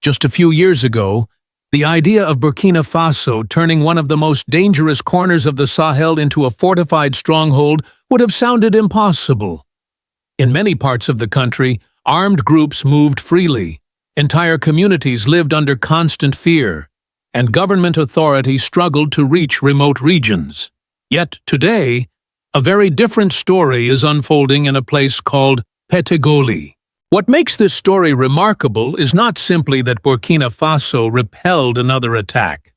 Just a few years ago, the idea of Burkina Faso turning one of the most dangerous corners of the Sahel into a fortified stronghold would have sounded impossible. In many parts of the country, armed groups moved freely, entire communities lived under constant fear, and government authorities struggled to reach remote regions. Yet today, a very different story is unfolding in a place called Pétégoli. What makes this story remarkable is not simply that Burkina Faso repelled another attack.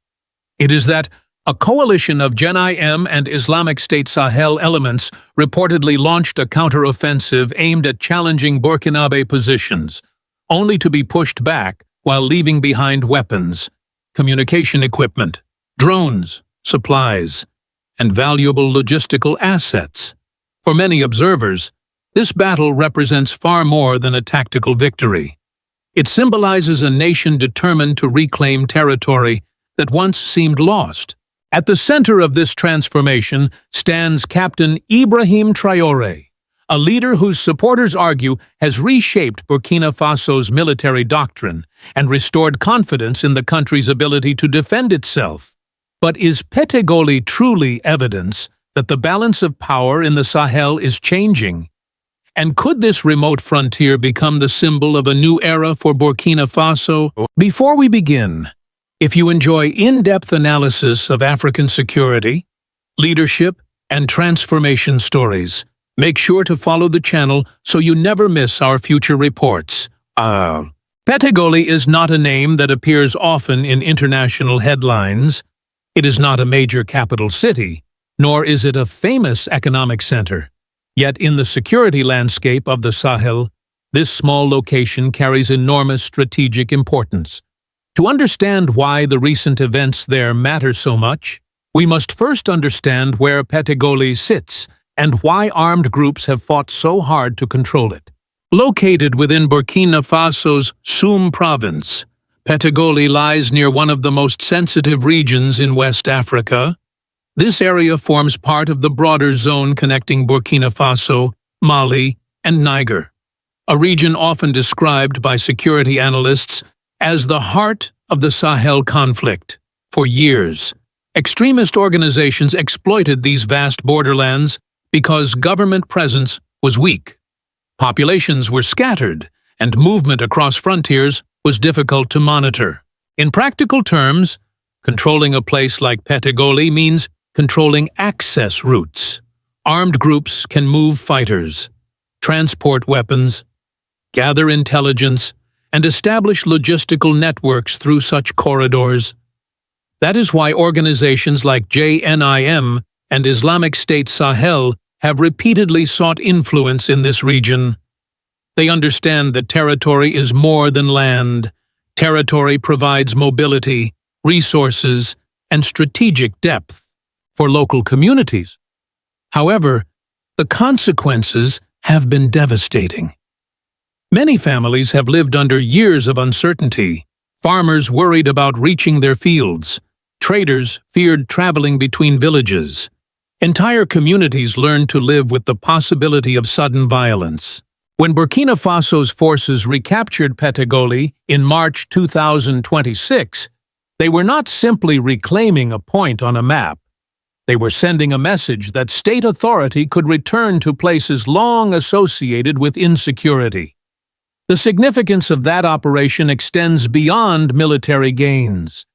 It is that a coalition of JNIM and Islamic State Sahel elements reportedly launched a counteroffensive aimed at challenging Burkinabe positions, only to be pushed back while leaving behind weapons, communication equipment, drones, supplies, and valuable logistical assets. For many observers, this battle represents far more than a tactical victory. It symbolizes a nation determined to reclaim territory that once seemed lost. At the center of this transformation stands Captain Ibrahim Traore, a leader whose supporters argue has reshaped Burkina Faso's military doctrine and restored confidence in the country's ability to defend itself. But is Pétégoli truly evidence that the balance of power in the Sahel is changing? And could this remote frontier become the symbol of a new era for Burkina Faso? Before we begin, if you enjoy in-depth analysis of African security, leadership, and transformation stories, make sure to follow the channel so you never miss our future reports. Pétégoli is not a name that appears often in international headlines. It is not a major capital city, nor is it a famous economic center. Yet in the security landscape of the Sahel, this small location carries enormous strategic importance. To understand why the recent events there matter so much, we must first understand where Pétégoli sits and why armed groups have fought so hard to control it. Located within Burkina Faso's Soum province, Pétégoli lies near one of the most sensitive regions in West Africa. This area forms part of the broader zone connecting Burkina Faso, Mali, and Niger, a region often described by security analysts as the heart of the Sahel conflict. For years, extremist organizations exploited these vast borderlands because government presence was weak. Populations were scattered, and movement across frontiers was difficult to monitor. In practical terms, controlling a place like Pétégoli means controlling access routes. Armed groups can move fighters, transport weapons, gather intelligence, and establish logistical networks through such corridors. That is why organizations like JNIM and Islamic State Sahel have repeatedly sought influence in this region. They understand that territory is more than land. Territory provides mobility, resources, and strategic depth for local communities. However, the consequences have been devastating. Many families have lived under years of uncertainty. Farmers worried about reaching their fields. Traders feared traveling between villages. Entire communities learned to live with the possibility of sudden violence. When Burkina Faso's forces recaptured Pétégoli in March 2026, they were not simply reclaiming a point on a map. They were sending a message that state authority could return to places long associated with insecurity. The significance of that operation extends beyond military gains.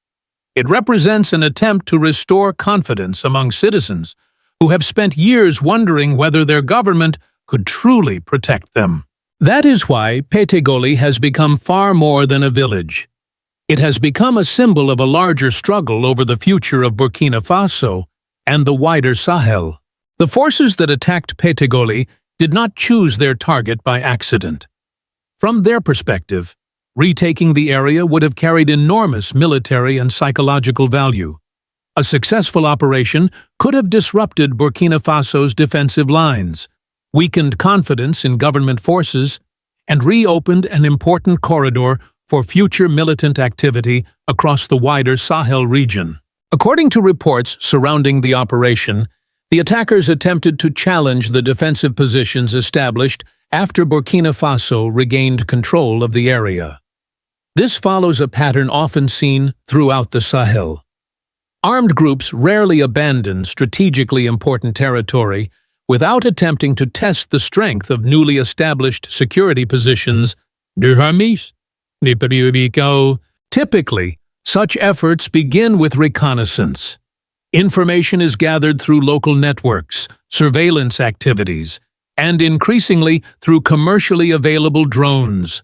It represents an attempt to restore confidence among citizens who have spent years wondering whether their government could truly protect them. That is why Pétégoli has become far more than a village. It has become a symbol of a larger struggle over the future of Burkina Faso and the wider Sahel. The forces that attacked Pétégoli did not choose their target by accident. From their perspective, retaking the area would have carried enormous military and psychological value. A successful operation could have disrupted Burkina Faso's defensive lines, weakened confidence in government forces, and reopened an important corridor for future militant activity across the wider Sahel region. According to reports surrounding the operation, the attackers attempted to challenge the defensive positions established after Burkina Faso regained control of the area. This follows a pattern often seen throughout the Sahel. Armed groups rarely abandon strategically important territory without attempting to test the strength of newly established security positions. Typically, such efforts begin with reconnaissance. Information is gathered through local networks, surveillance activities, and increasingly through commercially available drones.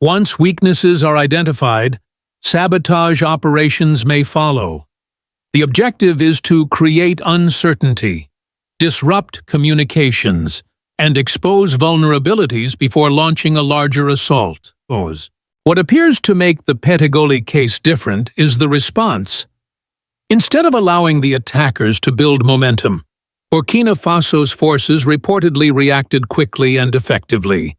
Once weaknesses are identified, sabotage operations may follow. The objective is to create uncertainty, disrupt communications, and expose vulnerabilities before launching a larger assault. What appears to make the Pétégoli case different is the response. Instead of allowing the attackers to build momentum, Burkina Faso's forces reportedly reacted quickly and effectively.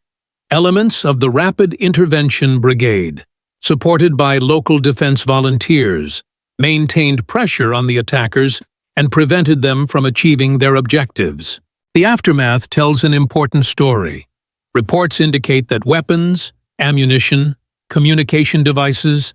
Elements of the Rapid Intervention Brigade, supported by local defense volunteers, maintained pressure on the attackers and prevented them from achieving their objectives. The aftermath tells an important story. Reports indicate that weapons, ammunition, communication devices,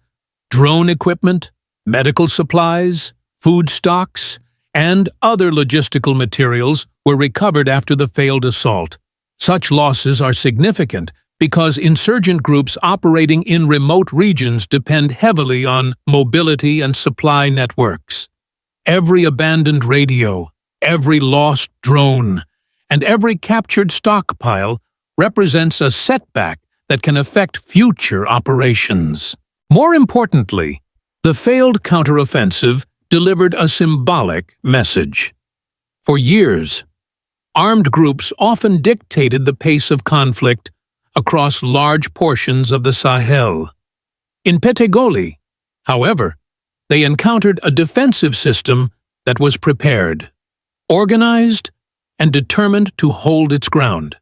drone equipment, medical supplies, food stocks, and other logistical materials were recovered after the failed assault. Such losses are significant because insurgent groups operating in remote regions depend heavily on mobility and supply networks. Every abandoned radio, every lost drone, and every captured stockpile represents a setback that can affect future operations. More importantly, the failed counteroffensive delivered a symbolic message. For years, armed groups often dictated the pace of conflict across large portions of the Sahel. In Pétégoli, however, they encountered a defensive system that was prepared, organized, and determined to hold its ground.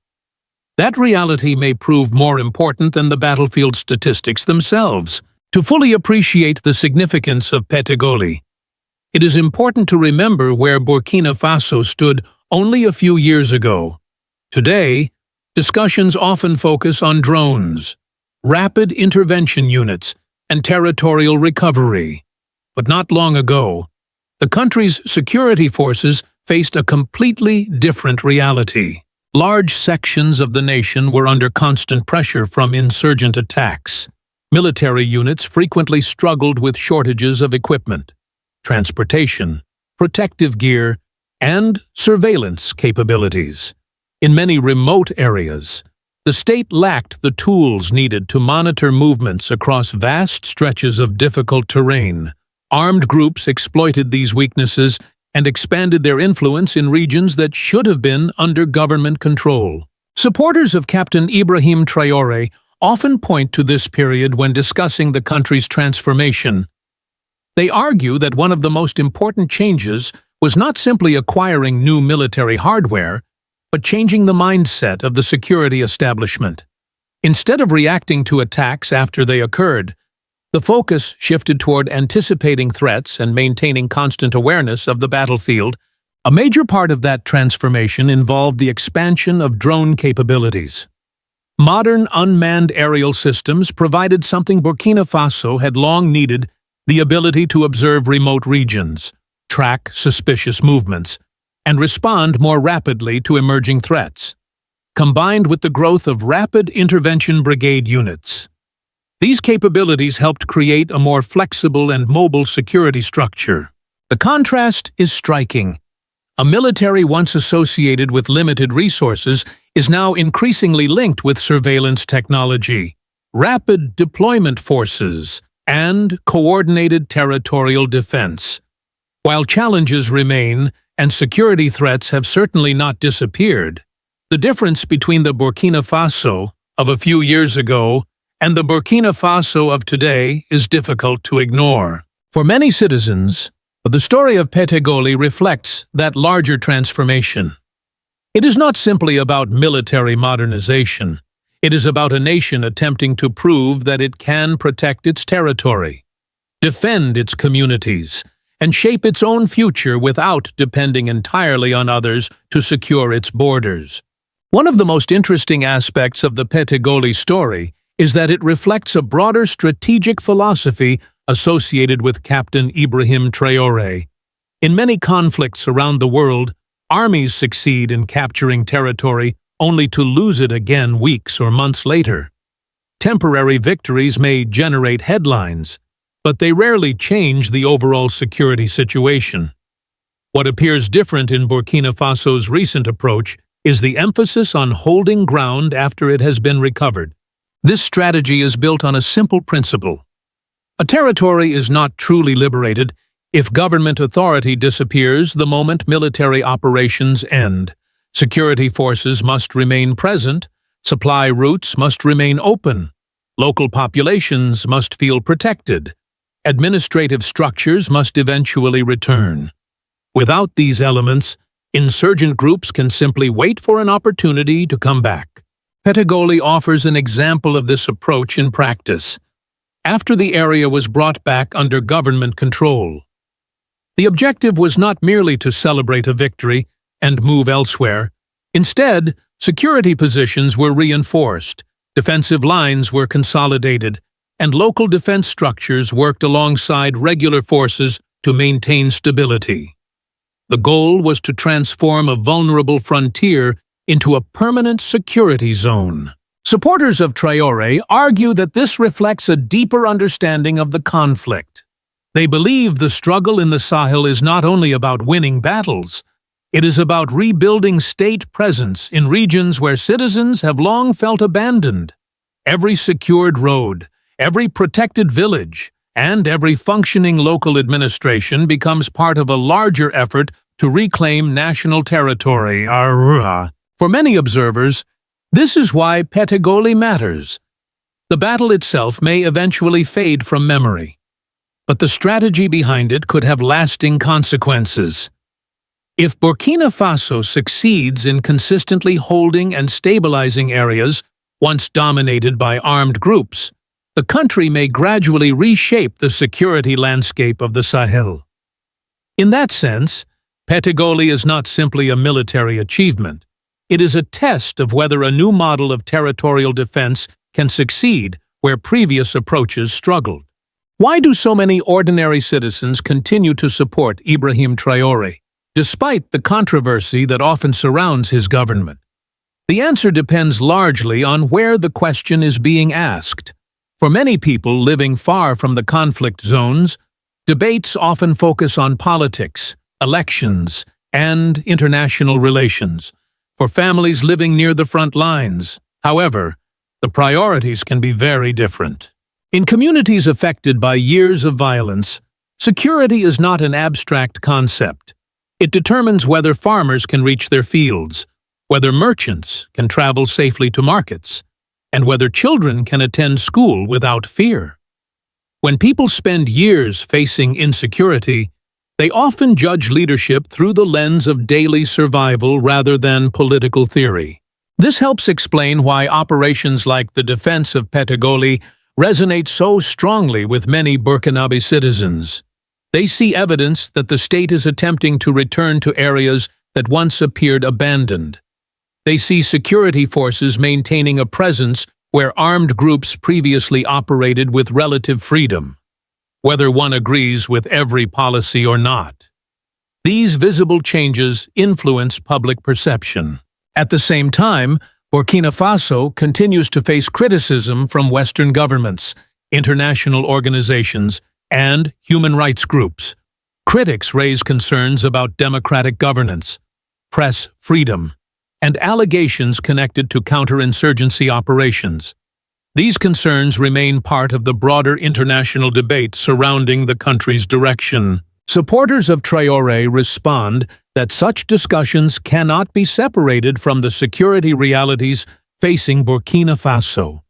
That reality may prove more important than the battlefield statistics themselves. To fully appreciate the significance of Pétégoli, it is important to remember where Burkina Faso stood only a few years ago. Today, discussions often focus on drones, rapid intervention units, and territorial recovery. But not long ago, the country's security forces faced a completely different reality. Large sections of the nation were under constant pressure from insurgent attacks. Military units frequently struggled with shortages of equipment, transportation, protective gear, and surveillance capabilities. In many remote areas, the state lacked the tools needed to monitor movements across vast stretches of difficult terrain. Armed groups exploited these weaknesses and expanded their influence in regions that should have been under government control. Supporters of Captain Ibrahim Traore often point to this period when discussing the country's transformation. They argue that one of the most important changes was not simply acquiring new military hardware, but changing the mindset of the security establishment. Instead of reacting to attacks after they occurred, the focus shifted toward anticipating threats and maintaining constant awareness of the battlefield. A major part of that transformation involved the expansion of drone capabilities. Modern unmanned aerial systems provided something Burkina Faso had long needed: the ability to observe remote regions, track suspicious movements, and respond more rapidly to emerging threats. Combined with the growth of Rapid Intervention Brigade units, these capabilities helped create a more flexible and mobile security structure. The contrast is striking. A military once associated with limited resources is now increasingly linked with surveillance technology, rapid deployment forces, and coordinated territorial defense. While challenges remain, and security threats have certainly not disappeared, the difference between the Burkina Faso of a few years ago and the Burkina Faso of today is difficult to ignore. For many citizens, the story of Pétégoli reflects that larger transformation. It is not simply about military modernization. It is about a nation attempting to prove that it can protect its territory, defend its communities, and shape its own future without depending entirely on others to secure its borders. One of the most interesting aspects of the Pétégoli story is that it reflects a broader strategic philosophy associated with Captain Ibrahim Traore. In many conflicts around the world, armies succeed in capturing territory only to lose it again weeks or months later. Temporary victories may generate headlines, but they rarely change the overall security situation. What appears different in Burkina Faso's recent approach is the emphasis on holding ground after it has been recovered. This strategy is built on a simple principle. A territory is not truly liberated if government authority disappears the moment military operations end. Security forces must remain present, supply routes must remain open, local populations must feel protected, administrative structures must eventually return. Without these elements, insurgent groups can simply wait for an opportunity to come back. Pétégoli offers an example of this approach in practice. After the area was brought back under government control, the objective was not merely to celebrate a victory and move elsewhere. Instead, security positions were reinforced, defensive lines were consolidated, and local defense structures worked alongside regular forces to maintain stability. The goal was to transform a vulnerable frontier into a permanent security zone. Supporters of Traore argue that this reflects a deeper understanding of the conflict. They believe the struggle in the Sahel is not only about winning battles, it is about rebuilding state presence in regions where citizens have long felt abandoned. Every secured road, every protected village, and every functioning local administration becomes part of a larger effort to reclaim national territory. For many observers, this is why Pétégoli matters. The battle itself may eventually fade from memory, but the strategy behind it could have lasting consequences. If Burkina Faso succeeds in consistently holding and stabilizing areas once dominated by armed groups, the country may gradually reshape the security landscape of the Sahel. In that sense, Pétégoli is not simply a military achievement. It is a test of whether a new model of territorial defense can succeed where previous approaches struggled. Why do so many ordinary citizens continue to support Ibrahim Traore, despite the controversy that often surrounds his government? The answer depends largely on where the question is being asked. For many people living far from the conflict zones, debates often focus on politics, elections, and international relations. For families living near the front lines, however, the priorities can be very different. In communities affected by years of violence, security is not an abstract concept. It determines whether farmers can reach their fields, whether merchants can travel safely to markets, and whether children can attend school without fear. When people spend years facing insecurity, they often judge leadership through the lens of daily survival rather than political theory. This helps explain why operations like the defense of Pétégoli resonate so strongly with many Burkinabe citizens. They see evidence that the state is attempting to return to areas that once appeared abandoned. They see security forces maintaining a presence where armed groups previously operated with relative freedom, whether one agrees with every policy or not. These visible changes influence public perception. At the same time, Burkina Faso continues to face criticism from Western governments, international organizations, and human rights groups. Critics raise concerns about democratic governance, press freedom, and allegations connected to counterinsurgency operations. These concerns remain part of the broader international debate surrounding the country's direction. Supporters of Traore respond that such discussions cannot be separated from the security realities facing Burkina Faso.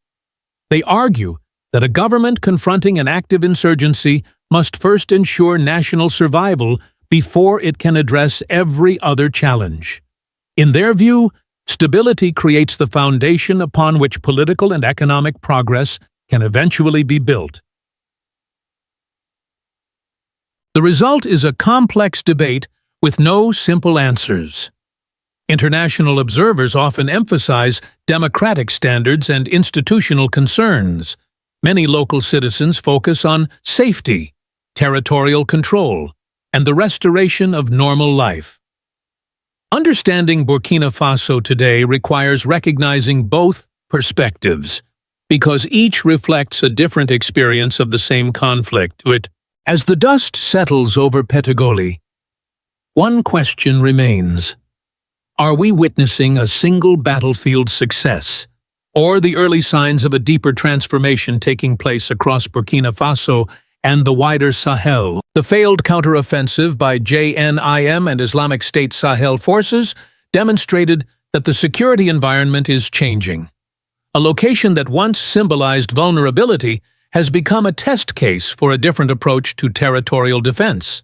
They argue that a government confronting an active insurgency must first ensure national survival before it can address every other challenge. In their view, stability creates the foundation upon which political and economic progress can eventually be built. The result is a complex debate with no simple answers. International observers often emphasize democratic standards and institutional concerns. Many local citizens focus on safety, territorial control, and the restoration of normal life. Understanding Burkina Faso today requires recognizing both perspectives, because each reflects a different experience of the same conflict. As the dust settles over Pétégoli, one question remains. Are we witnessing a single battlefield success, or the early signs of a deeper transformation taking place across Burkina Faso and the wider Sahel? The failed counteroffensive by JNIM and Islamic State Sahel forces demonstrated that the security environment is changing. A location that once symbolized vulnerability has become a test case for a different approach to territorial defense.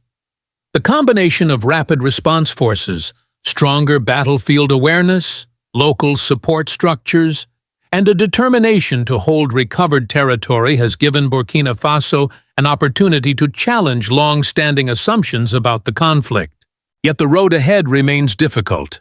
The combination of rapid response forces, stronger battlefield awareness, local support structures, and a determination to hold recovered territory has given Burkina Faso an opportunity to challenge long-standing assumptions about the conflict. Yet the road ahead remains difficult.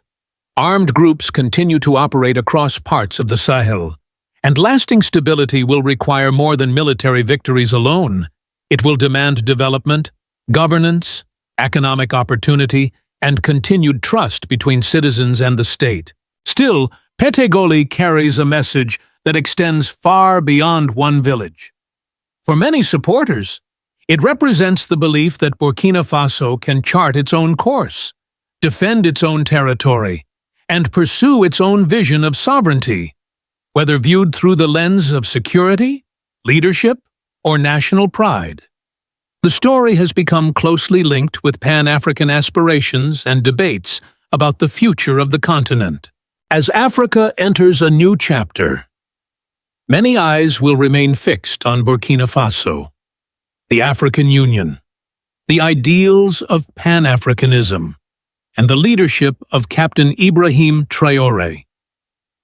Armed groups continue to operate across parts of the Sahel, and lasting stability will require more than military victories alone. It will demand development, governance, economic opportunity, and continued trust between citizens and the state. Still, Pétégoli carries a message that extends far beyond one village. For many supporters, it represents the belief that Burkina Faso can chart its own course, defend its own territory, and pursue its own vision of sovereignty, whether viewed through the lens of security, leadership, or national pride. The story has become closely linked with Pan-African aspirations and debates about the future of the continent. As Africa enters a new chapter, many eyes will remain fixed on Burkina Faso, the African Union, the ideals of Pan-Africanism, and the leadership of Captain Ibrahim Traore.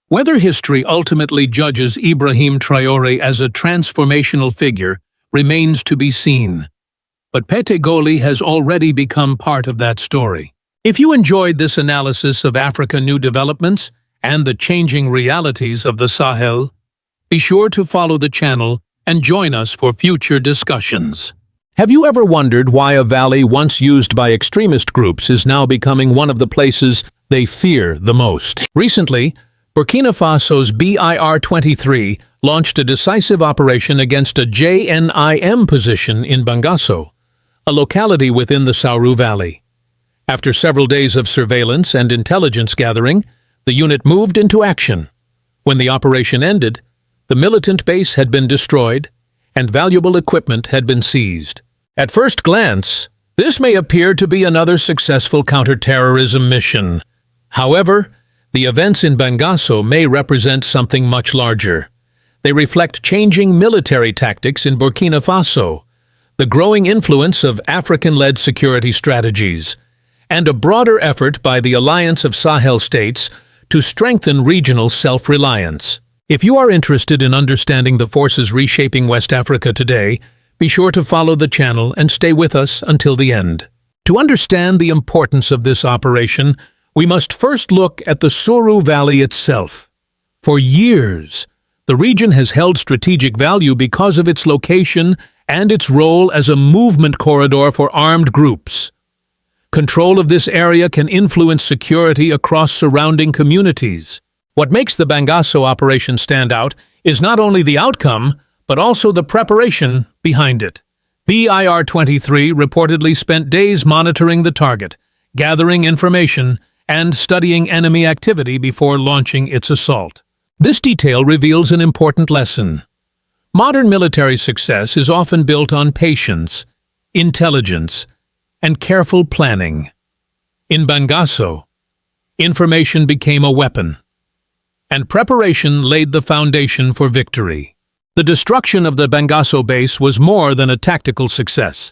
Whether history ultimately judges Ibrahim Traore as a transformational figure remains to be seen, but Pétégoli has already become part of that story. If you enjoyed this analysis of African new developments and the changing realities of the Sahel, be sure to follow the channel and join us for future discussions. Have you ever wondered why a valley once used by extremist groups is now becoming one of the places they fear the most? Recently, Burkina Faso's BIR-23 launched a decisive operation against a JNIM position in Bangasso, a locality within the Sauru Valley. After several days of surveillance and intelligence gathering, the unit moved into action. When the operation ended, the militant base had been destroyed and valuable equipment had been seized. At first glance, this may appear to be another successful counterterrorism mission. However, the events in Bangasso may represent something much larger. They reflect changing military tactics in Burkina Faso, the growing influence of African-led security strategies, and a broader effort by the Alliance of Sahel states to strengthen regional self-reliance. If you are interested in understanding the forces reshaping West Africa today, be sure to follow the channel and stay with us until the end. To understand the importance of this operation, we must first look at the Sauru Valley itself. For years, the region has held strategic value because of its location and its role as a movement corridor for armed groups. Control of this area can influence security across surrounding communities. What makes the Bangasso operation stand out is not only the outcome, but also the preparation behind it. BIR-23 reportedly spent days monitoring the target, gathering information, and studying enemy activity before launching its assault. This detail reveals an important lesson. Modern military success is often built on patience, intelligence, and careful planning. In Bangasso, information became a weapon, and preparation laid the foundation for victory. The destruction of the Bangasso base was more than a tactical success.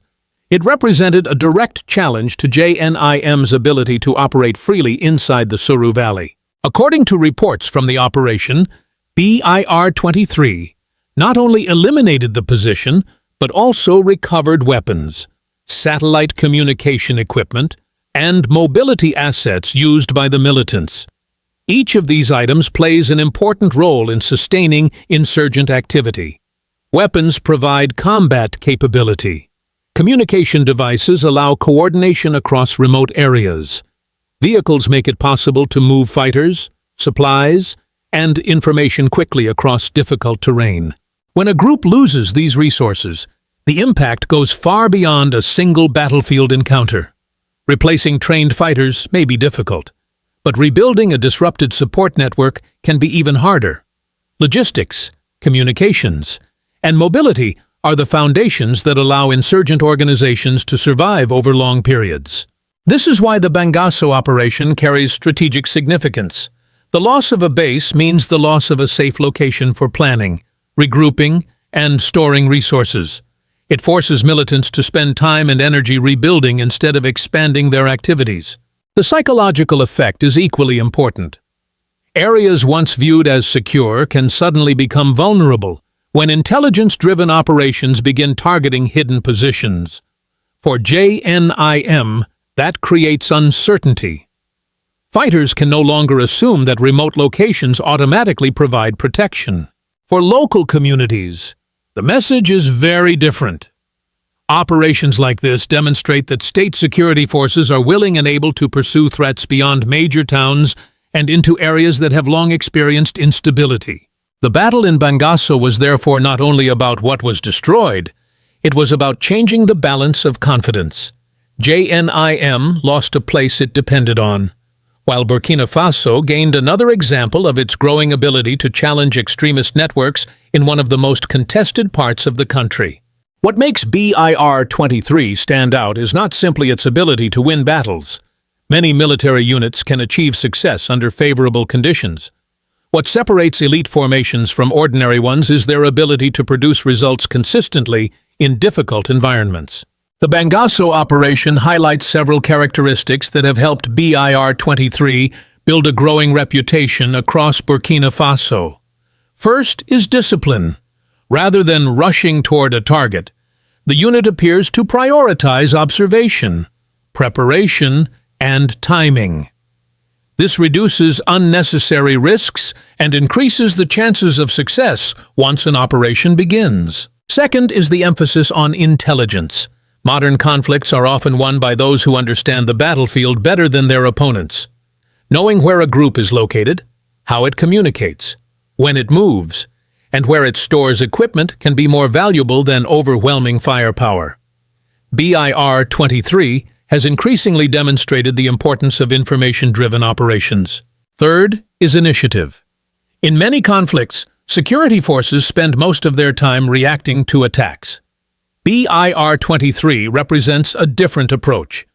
It represented a direct challenge to JNIM's ability to operate freely inside the Sauru Valley. According to reports from the operation, BIR-23 not only eliminated the position, but also recovered weapons, satellite communication equipment, and mobility assets used by the militants. Each of these items plays an important role in sustaining insurgent activity. Weapons provide combat capability. Communication devices allow coordination across remote areas. Vehicles make it possible to move fighters, supplies, and information quickly across difficult terrain. When a group loses these resources, the impact goes far beyond a single battlefield encounter. Replacing trained fighters may be difficult, but rebuilding a disrupted support network can be even harder. Logistics, communications, and mobility are the foundations that allow insurgent organizations to survive over long periods. This is why the Bangasso operation carries strategic significance. The loss of a base means the loss of a safe location for planning, regrouping, and storing resources. It forces militants to spend time and energy rebuilding instead of expanding their activities. The psychological effect is equally important. Areas once viewed as secure can suddenly become vulnerable when intelligence-driven operations begin targeting hidden positions. For JNIM, that creates uncertainty. Fighters can no longer assume that remote locations automatically provide protection. For local communities, the message is very different. Operations like this demonstrate that state security forces are willing and able to pursue threats beyond major towns and into areas that have long experienced instability. The battle in Bangasso was therefore not only about what was destroyed, it was about changing the balance of confidence. JNIM lost a place it depended on, while Burkina Faso gained another example of its growing ability to challenge extremist networks in one of the most contested parts of the country. What makes BIR-23 stand out is not simply its ability to win battles. Many military units can achieve success under favorable conditions. What separates elite formations from ordinary ones is their ability to produce results consistently in difficult environments. The Bangasso operation highlights several characteristics that have helped BIR-23 build a growing reputation across Burkina Faso. First is discipline. Rather than rushing toward a target, the unit appears to prioritize observation, preparation, and timing. This reduces unnecessary risks and increases the chances of success once an operation begins. Second is the emphasis on intelligence. Modern conflicts are often won by those who understand the battlefield better than their opponents. Knowing where a group is located, how it communicates, when it moves, and where it stores equipment can be more valuable than overwhelming firepower. BIR-23 has increasingly demonstrated the importance of information-driven operations. Third is initiative. In many conflicts, security forces spend most of their time reacting to attacks. BIR-23 represents a different approach.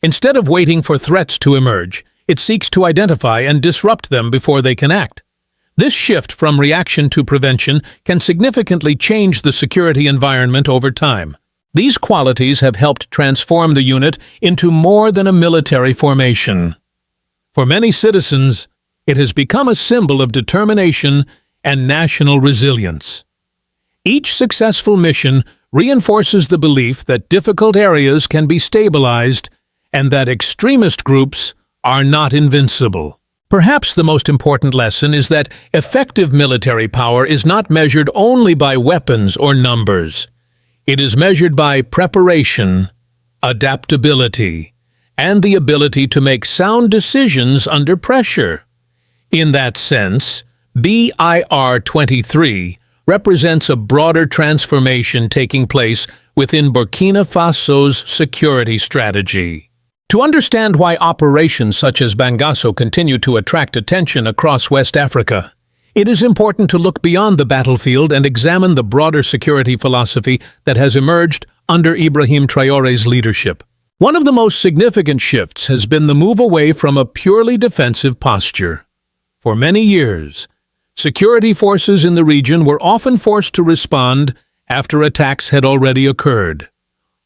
Instead of waiting for threats to emerge, it seeks to identify and disrupt them before they can act. This shift from reaction to prevention can significantly change the security environment over time. These qualities have helped transform the unit into more than a military formation. For many citizens, it has become a symbol of determination and national resilience. Each successful mission reinforces the belief that difficult areas can be stabilized and that extremist groups are not invincible. Perhaps the most important lesson is that effective military power is not measured only by weapons or numbers. It is measured by preparation, adaptability, and the ability to make sound decisions under pressure. In that sense, BIR-23 represents a broader transformation taking place within Burkina Faso's security strategy. To understand why operations such as Bangasso continue to attract attention across West Africa, it is important to look beyond the battlefield and examine the broader security philosophy that has emerged under Ibrahim Traore's leadership. One of the most significant shifts has been the move away from a purely defensive posture. For many years, security forces in the region were often forced to respond after attacks had already occurred.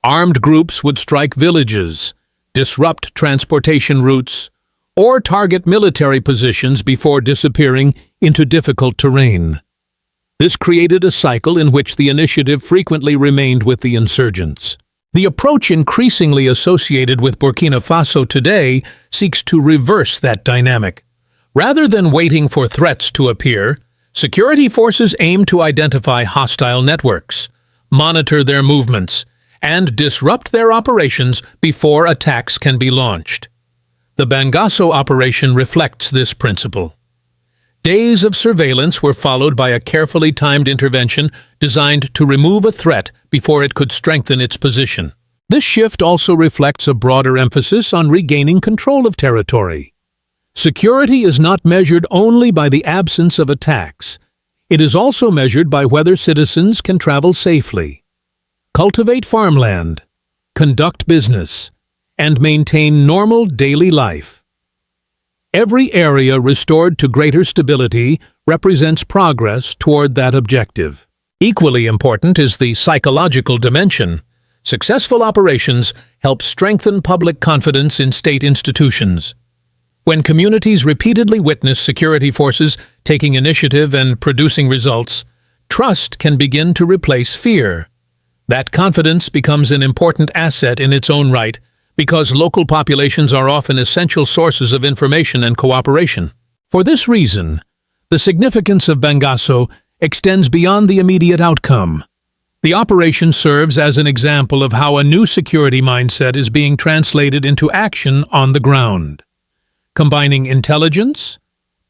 Armed groups would strike villages, disrupt transportation routes, or target military positions before disappearing into difficult terrain. This created a cycle in which the initiative frequently remained with the insurgents. The approach increasingly associated with Burkina Faso today seeks to reverse that dynamic. Rather than waiting for threats to appear, security forces aim to identify hostile networks, monitor their movements, and disrupt their operations before attacks can be launched. The Bangasso operation reflects this principle. Days of surveillance were followed by a carefully timed intervention designed to remove a threat before it could strengthen its position. This shift also reflects a broader emphasis on regaining control of territory. Security is not measured only by the absence of attacks. It is also measured by whether citizens can travel safely, cultivate farmland, conduct business, and maintain normal daily life. Every area restored to greater stability represents progress toward that objective. Equally important is the psychological dimension. Successful operations help strengthen public confidence in state institutions. When communities repeatedly witness security forces taking initiative and producing results, trust can begin to replace fear. That confidence becomes an important asset in its own right, because local populations are often essential sources of information and cooperation. For this reason, the significance of Bangasso extends beyond the immediate outcome. The operation serves as an example of how a new security mindset is being translated into action on the ground, combining intelligence,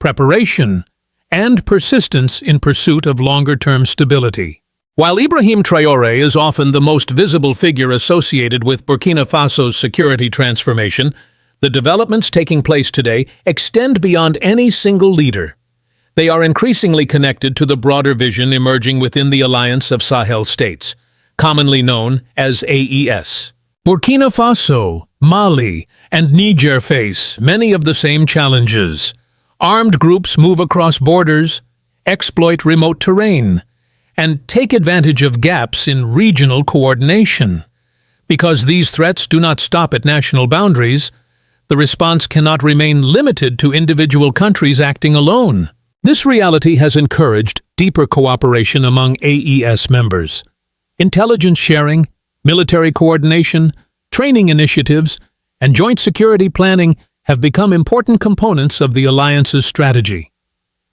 preparation, and persistence in pursuit of longer-term stability. While Ibrahim Traore is often the most visible figure associated with Burkina Faso's security transformation, the developments taking place today extend beyond any single leader. They are increasingly connected to the broader vision emerging within the Alliance of Sahel States, commonly known as AES. Burkina Faso, Mali, and Niger face many of the same challenges. Armed groups move across borders, exploit remote terrain, and take advantage of gaps in regional coordination. Because these threats do not stop at national boundaries, the response cannot remain limited to individual countries acting alone. This reality has encouraged deeper cooperation among AES members. Intelligence sharing, military coordination, training initiatives, and joint security planning have become important components of the alliance's strategy.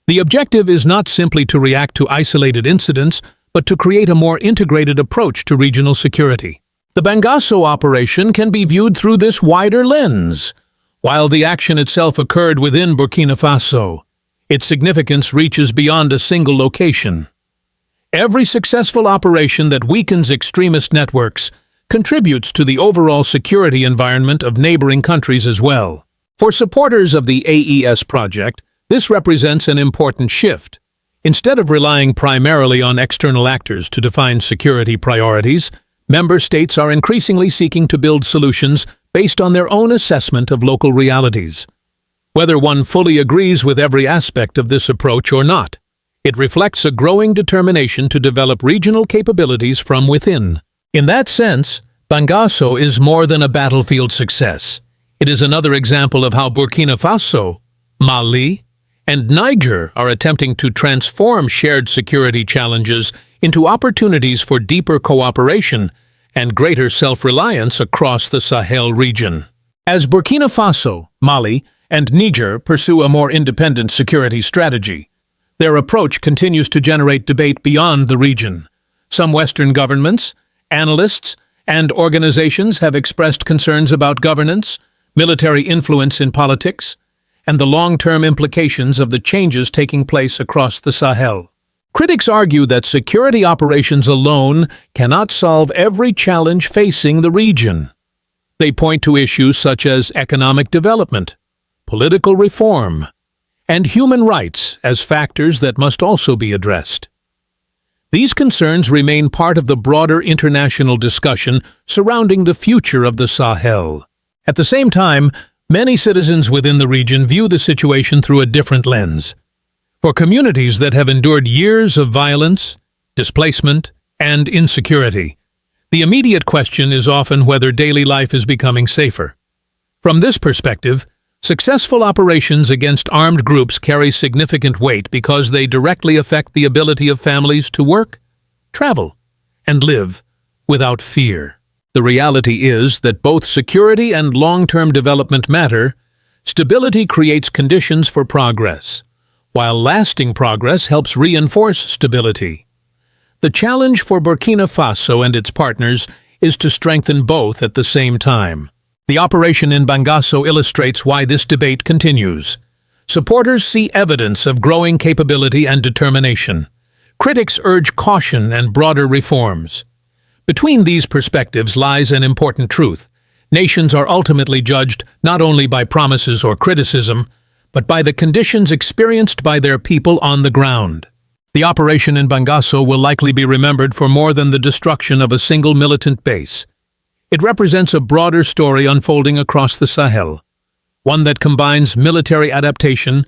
The objective is not simply to react to isolated incidents, but to create a more integrated approach to regional security. The Bangasso operation can be viewed through this wider lens. While the action itself occurred within Burkina Faso, its significance reaches beyond a single location. Every successful operation that weakens extremist networks contributes to the overall security environment of neighboring countries as well. For supporters of the AES project, this represents an important shift. Instead of relying primarily on external actors to define security priorities, member states are increasingly seeking to build solutions based on their own assessment of local realities. Whether one fully agrees with every aspect of this approach or not, it reflects a growing determination to develop regional capabilities from within. In that sense, Bangasso is more than a battlefield success. It is another example of how Burkina Faso, Mali, and Niger are attempting to transform shared security challenges into opportunities for deeper cooperation and greater self-reliance across the Sahel region. As Burkina Faso, Mali, and Niger pursue a more independent security strategy, their approach continues to generate debate beyond the region. Some Western governments, analysts, and organizations have expressed concerns about governance, military influence in politics, and the long-term implications of the changes taking place across the Sahel. Critics argue that security operations alone cannot solve every challenge facing the region. They point to issues such as economic development, political reform, and human rights as factors that must also be addressed. These concerns remain part of the broader international discussion surrounding the future of the Sahel. At the same time, many citizens within the region view the situation through a different lens. For communities that have endured years of violence, displacement, and insecurity, the immediate question is often whether daily life is becoming safer. From this perspective, successful operations against armed groups carry significant weight because they directly affect the ability of families to work, travel, and live without fear. The reality is that both security and long-term development matter. Stability creates conditions for progress, while lasting progress helps reinforce stability. The challenge for Burkina Faso and its partners is to strengthen both at the same time. The operation in Bangasso illustrates why this debate continues. Supporters see evidence of growing capability and determination. Critics urge caution and broader reforms. Between these perspectives lies an important truth. Nations are ultimately judged not only by promises or criticism, but by the conditions experienced by their people on the ground. The operation in Bangasso will likely be remembered for more than the destruction of a single militant base. It represents a broader story unfolding across the Sahel, one that combines military adaptation,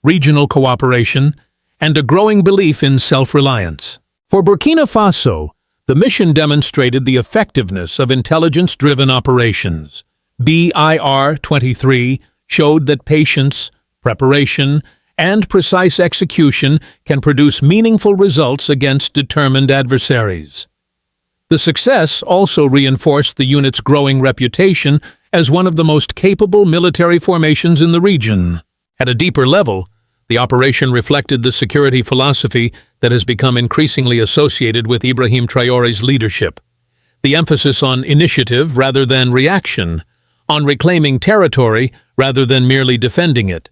regional cooperation, and a growing belief in self-reliance. For Burkina Faso, the mission demonstrated the effectiveness of intelligence-driven operations. BIR-23 showed that patience, preparation, and precise execution can produce meaningful results against determined adversaries. The success also reinforced the unit's growing reputation as one of the most capable military formations in the region. At a deeper level, the operation reflected the security philosophy that has become increasingly associated with Ibrahim Traore's leadership. The emphasis on initiative rather than reaction, on reclaiming territory rather than merely defending it,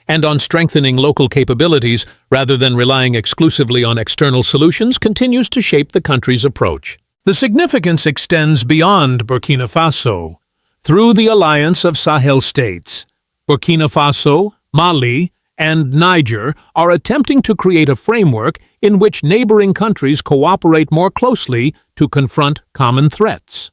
and on strengthening local capabilities rather than relying exclusively on external solutions continues to shape the country's approach. The significance extends beyond Burkina Faso. Through the alliance of Sahel states, Burkina Faso, Mali, and Niger are attempting to create a framework in which neighboring countries cooperate more closely to confront common threats.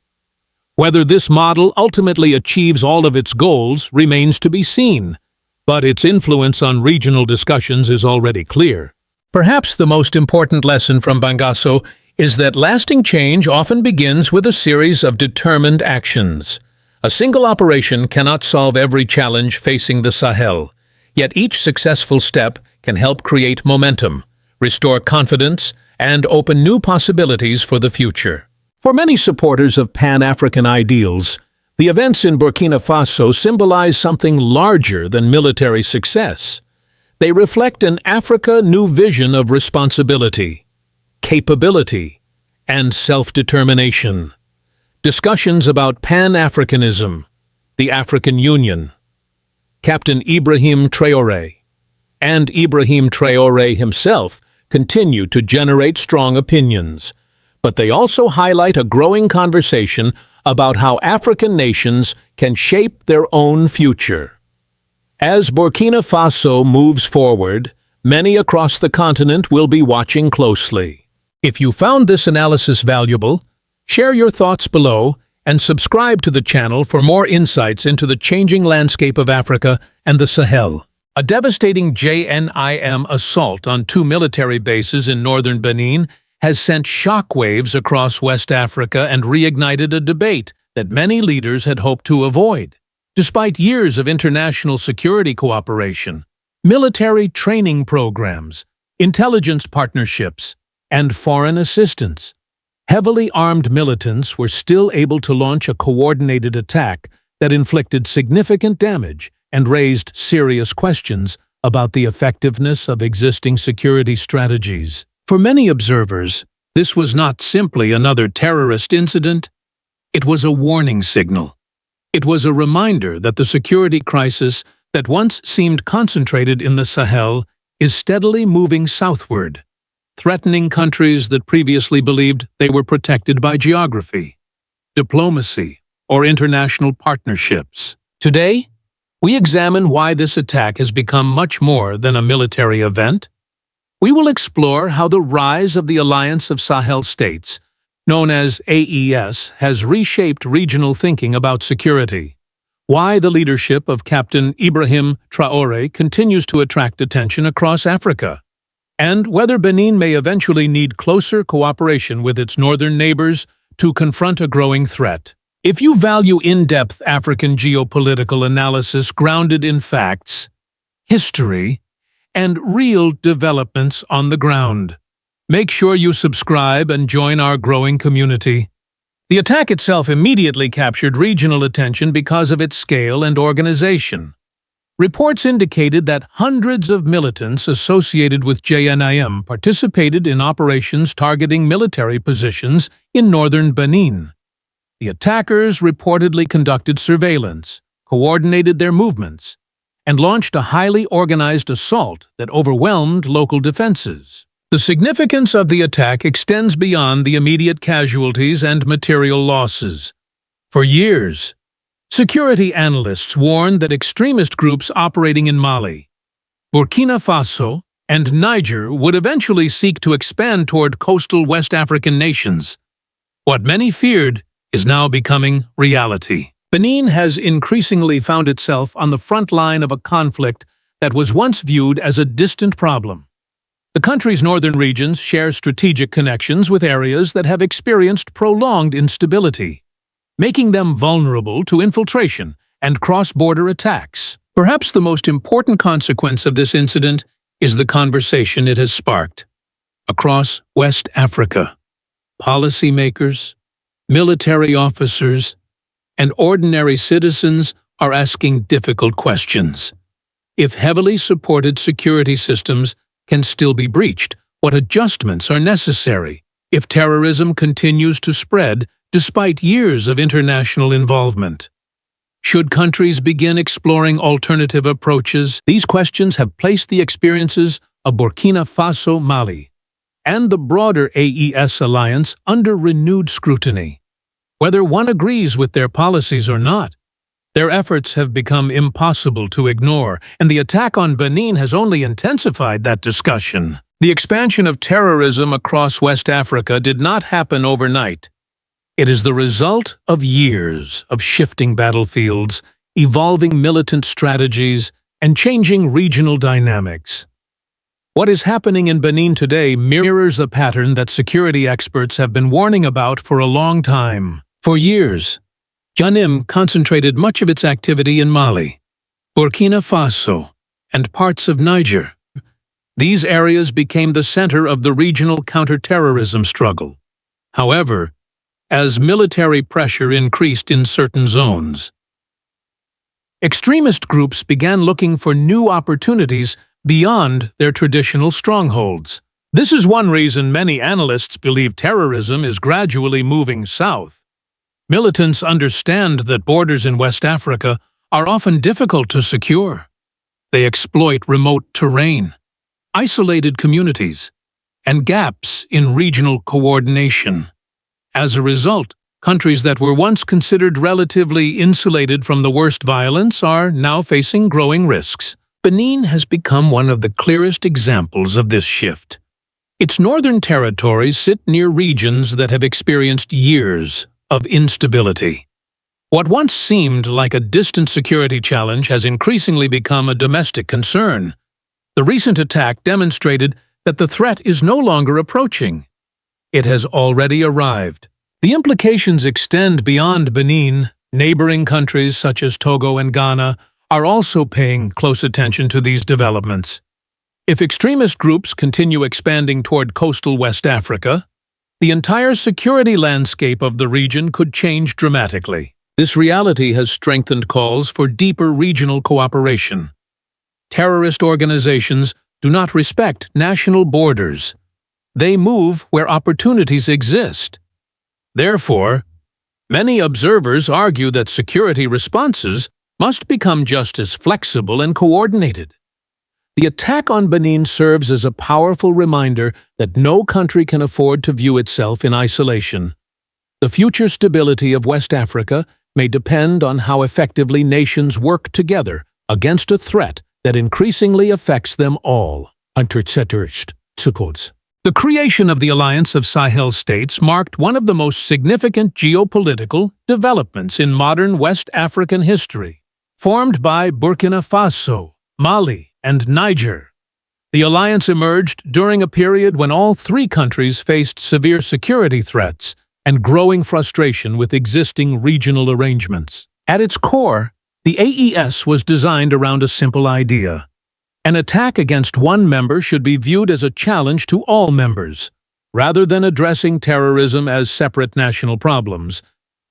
Whether this model ultimately achieves all of its goals remains to be seen, but its influence on regional discussions is already clear. Perhaps the most important lesson from Bangasso is that lasting change often begins with a series of determined actions. A single operation cannot solve every challenge facing the Sahel, yet each successful step can help create momentum, restore confidence, and open new possibilities for the future. For many supporters of Pan-African ideals, the events in Burkina Faso symbolize something larger than military success. They reflect an Africa new vision of responsibility, capability, and self-determination. Discussions about Pan-Africanism, the African Union, Captain Ibrahim Traore, and Ibrahim Traore himself continue to generate strong opinions, but they also highlight a growing conversation about how African nations can shape their own future. As Burkina Faso moves forward, many across the continent will be watching closely. If you found this analysis valuable, share your thoughts below and subscribe to the channel for more insights into the changing landscape of Africa and the Sahel. A devastating JNIM assault on 2 military bases in northern Benin has sent shockwaves across West Africa and reignited a debate that many leaders had hoped to avoid. Despite years of international security cooperation, military training programs, intelligence partnerships, and foreign assistance, heavily armed militants were still able to launch a coordinated attack that inflicted significant damage and raised serious questions about the effectiveness of existing security strategies. For many observers, this was not simply another terrorist incident. It was a warning signal. It was a reminder that the security crisis that once seemed concentrated in the Sahel is steadily moving southward, threatening countries that previously believed they were protected by geography, diplomacy, or international partnerships. Today, we examine why this attack has become much more than a military event. We will explore how the rise of the Alliance of Sahel States, known as AES, has reshaped regional thinking about security, why the leadership of Captain Ibrahim Traore continues to attract attention across Africa, and whether Benin may eventually need closer cooperation with its northern neighbors to confront a growing threat. If you value in-depth African geopolitical analysis grounded in facts, history, and real developments on the ground, make sure you subscribe and join our growing community. The attack itself immediately captured regional attention because of its scale and organization. Reports indicated that hundreds of militants associated with JNIM participated in operations targeting military positions in northern Benin. The attackers reportedly conducted surveillance, coordinated their movements, and launched a highly organized assault that overwhelmed local defenses. The significance of the attack extends beyond the immediate casualties and material losses. For years, security analysts warned that extremist groups operating in Mali, Burkina Faso, and Niger would eventually seek to expand toward coastal West African nations. What many feared is now becoming reality. Benin has increasingly found itself on the front line of a conflict that was once viewed as a distant problem. The country's northern regions share strategic connections with areas that have experienced prolonged instability, making them vulnerable to infiltration and cross-border attacks. Perhaps the most important consequence of this incident is the conversation it has sparked. Across West Africa, policymakers, military officers, and ordinary citizens are asking difficult questions. If heavily supported security systems can still be breached, what adjustments are necessary? If terrorism continues to spread despite years of international involvement, should countries begin exploring alternative approaches? These questions have placed the experiences of Burkina Faso, Mali, and the broader AES alliance under renewed scrutiny. Whether one agrees with their policies or not, their efforts have become impossible to ignore, and the attack on Benin has only intensified that discussion. The expansion of terrorism across West Africa did not happen overnight. It is the result of years of shifting battlefields, evolving militant strategies, and changing regional dynamics. What is happening in Benin today mirrors a pattern that security experts have been warning about for a long time. For years, JNIM concentrated much of its activity in Mali, Burkina Faso, and parts of Niger. These areas became the center of the regional counterterrorism struggle. However, as military pressure increased in certain zones, extremist groups began looking for new opportunities beyond their traditional strongholds. This is one reason many analysts believe terrorism is gradually moving south. Militants understand that borders in West Africa are often difficult to secure. They exploit remote terrain, isolated communities, and gaps in regional coordination. As a result, countries that were once considered relatively insulated from the worst violence are now facing growing risks. Benin has become one of the clearest examples of this shift. Its northern territories sit near regions that have experienced years of instability. What once seemed like a distant security challenge has increasingly become a domestic concern. The recent attack demonstrated that the threat is no longer approaching. It has already arrived. The implications extend beyond Benin. Neighboring countries such as Togo and Ghana are also paying close attention to these developments. If extremist groups continue expanding toward coastal West Africa, the entire security landscape of the region could change dramatically. This reality has strengthened calls for deeper regional cooperation. Terrorist organizations do not respect national borders. They move where opportunities exist. Therefore, many observers argue that security responses must become just as flexible and coordinated. The attack on Benin serves as a powerful reminder that no country can afford to view itself in isolation. The future stability of West Africa may depend on how effectively nations work together against a threat that increasingly affects them all. The creation of the Alliance of Sahel States marked one of the most significant geopolitical developments in modern West African history. Formed by Burkina Faso, Mali, and Niger, the alliance emerged during a period when all three countries faced severe security threats and growing frustration with existing regional arrangements. At its core, the AES was designed around a simple idea. An attack against one member should be viewed as a challenge to all members. Rather than addressing terrorism as separate national problems,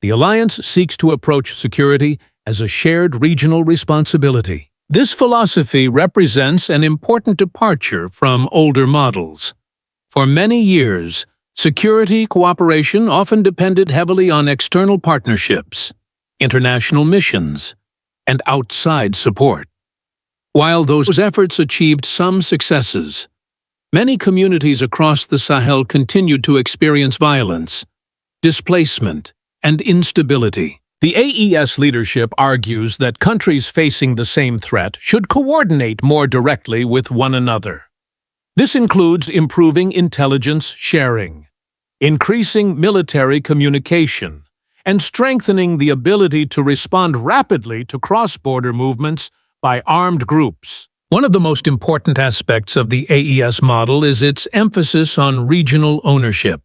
the alliance seeks to approach security as a shared regional responsibility. This philosophy represents an important departure from older models. For many years, security cooperation often depended heavily on external partnerships, international missions, and outside support. While those efforts achieved some successes, many communities across the Sahel continued to experience violence, displacement, and instability. The AES leadership argues that countries facing the same threat should coordinate more directly with one another. This includes improving intelligence sharing, increasing military communication, and strengthening the ability to respond rapidly to cross-border movements by armed groups. One of the most important aspects of the AES model is its emphasis on regional ownership.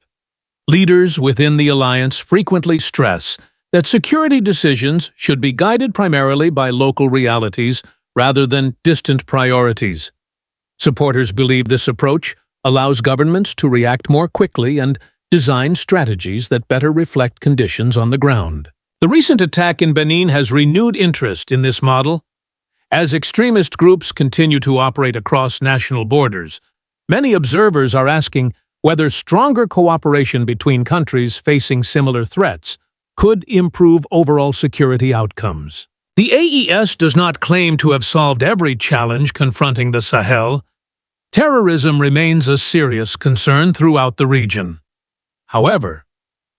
Leaders within the alliance frequently stress that security decisions should be guided primarily by local realities rather than distant priorities. Supporters believe this approach allows governments to react more quickly and design strategies that better reflect conditions on the ground. The recent attack in Benin has renewed interest in this model. As extremist groups continue to operate across national borders, many observers are asking whether stronger cooperation between countries facing similar threats could improve overall security outcomes. The AES does not claim to have solved every challenge confronting the Sahel. Terrorism remains a serious concern throughout the region. However,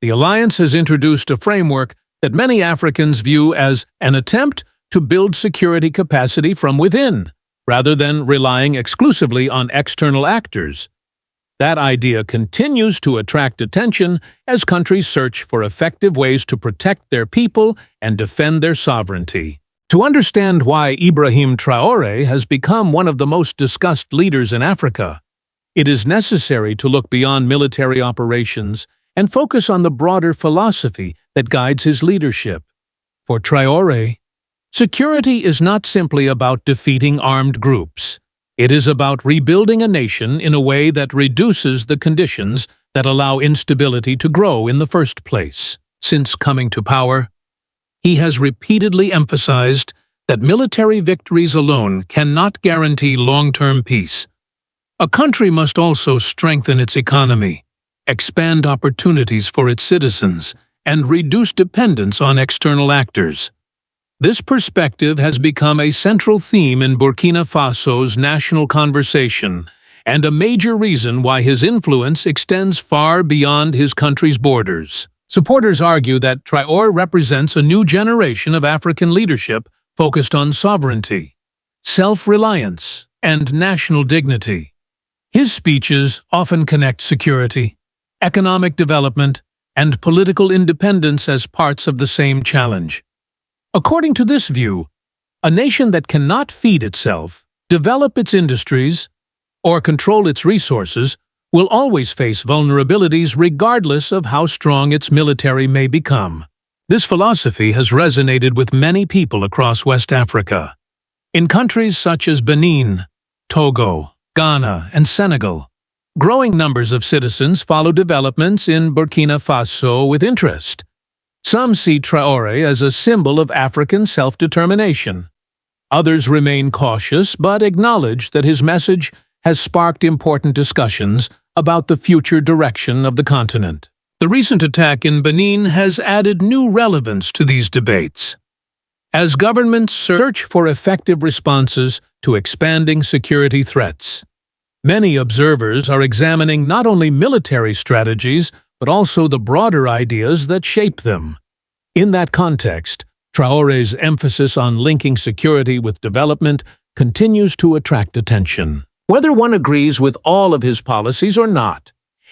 the alliance has introduced a framework that many Africans view as an attempt to build security capacity from within, rather than relying exclusively on external actors. That idea continues to attract attention as countries search for effective ways to protect their people and defend their sovereignty. To understand why Ibrahim Traore has become one of the most discussed leaders in Africa, it is necessary to look beyond military operations and focus on the broader philosophy that guides his leadership. For Traore, security is not simply about defeating armed groups. It is about rebuilding a nation in a way that reduces the conditions that allow instability to grow in the first place. Since coming to power, he has repeatedly emphasized that military victories alone cannot guarantee long-term peace. A country must also strengthen its economy, expand opportunities for its citizens, and reduce dependence on external actors. This perspective has become a central theme in Burkina Faso's national conversation and a major reason why his influence extends far beyond his country's borders. Supporters argue that Traore represents a new generation of African leadership focused on sovereignty, self-reliance, and national dignity. His speeches often connect security, economic development, and political independence as parts of the same challenge. According to this view, a nation that cannot feed itself, develop its industries, or control its resources will always face vulnerabilities regardless of how strong its military may become. This philosophy has resonated with many people across West Africa. In countries such as Benin, Togo, Ghana, and Senegal, growing numbers of citizens follow developments in Burkina Faso with interest. Some see Traore as a symbol of African self-determination. Others remain cautious but acknowledge that his message has sparked important discussions about the future direction of the continent. The recent attack in Benin has added new relevance to these debates. As governments search for effective responses to expanding security threats, many observers are examining not only military strategies but also the broader ideas that shape them. In that context, Traore's emphasis on linking security with development continues to attract attention. Whether one agrees with all of his policies or not,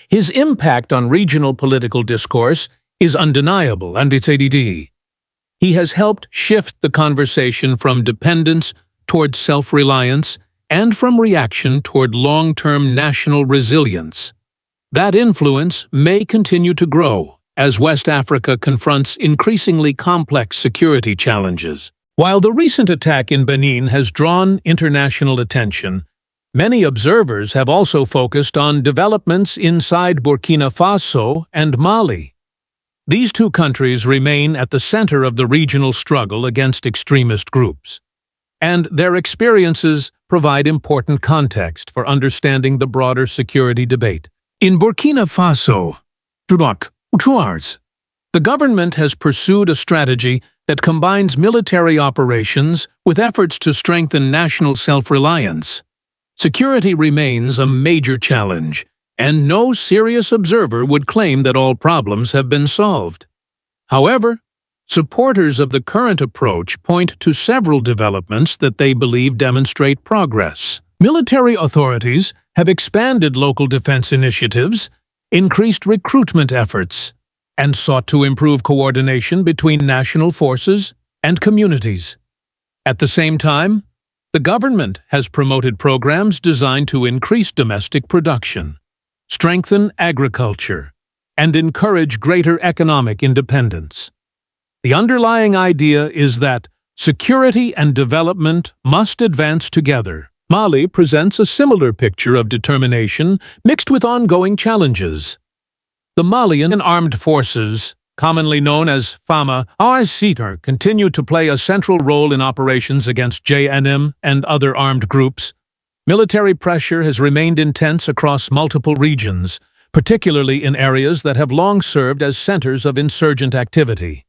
his impact on regional political discourse is undeniable, and he has helped shift the conversation from dependence toward self-reliance and from reaction toward long-term national resilience. That influence may continue to grow as West Africa confronts increasingly complex security challenges. While the recent attack in Benin has drawn international attention, Many observers have also focused on developments inside Burkina Faso and Mali. These two countries remain at the center of the regional struggle against extremist groups, and their experiences provide important context for understanding the broader security debate. In Burkina Faso, the government has pursued a strategy that combines military operations with efforts to strengthen national self-reliance. Security remains a major challenge, and no serious observer would claim that all problems have been solved. However, supporters of the current approach point to several developments that they believe demonstrate progress. Military authorities have expanded local defense initiatives, increased recruitment efforts, and sought to improve coordination between national forces and communities. At the same time, the government has promoted programs designed to increase domestic production, strengthen agriculture, and encourage greater economic independence. The underlying idea is that security and development must advance together. Mali presents a similar picture of determination mixed with ongoing challenges. The Malian armed forces, commonly known as FAMA, continue to play a central role in operations against JNIM and other armed groups. Military pressure has remained intense across multiple regions, particularly in areas that have long served as centers of insurgent activity.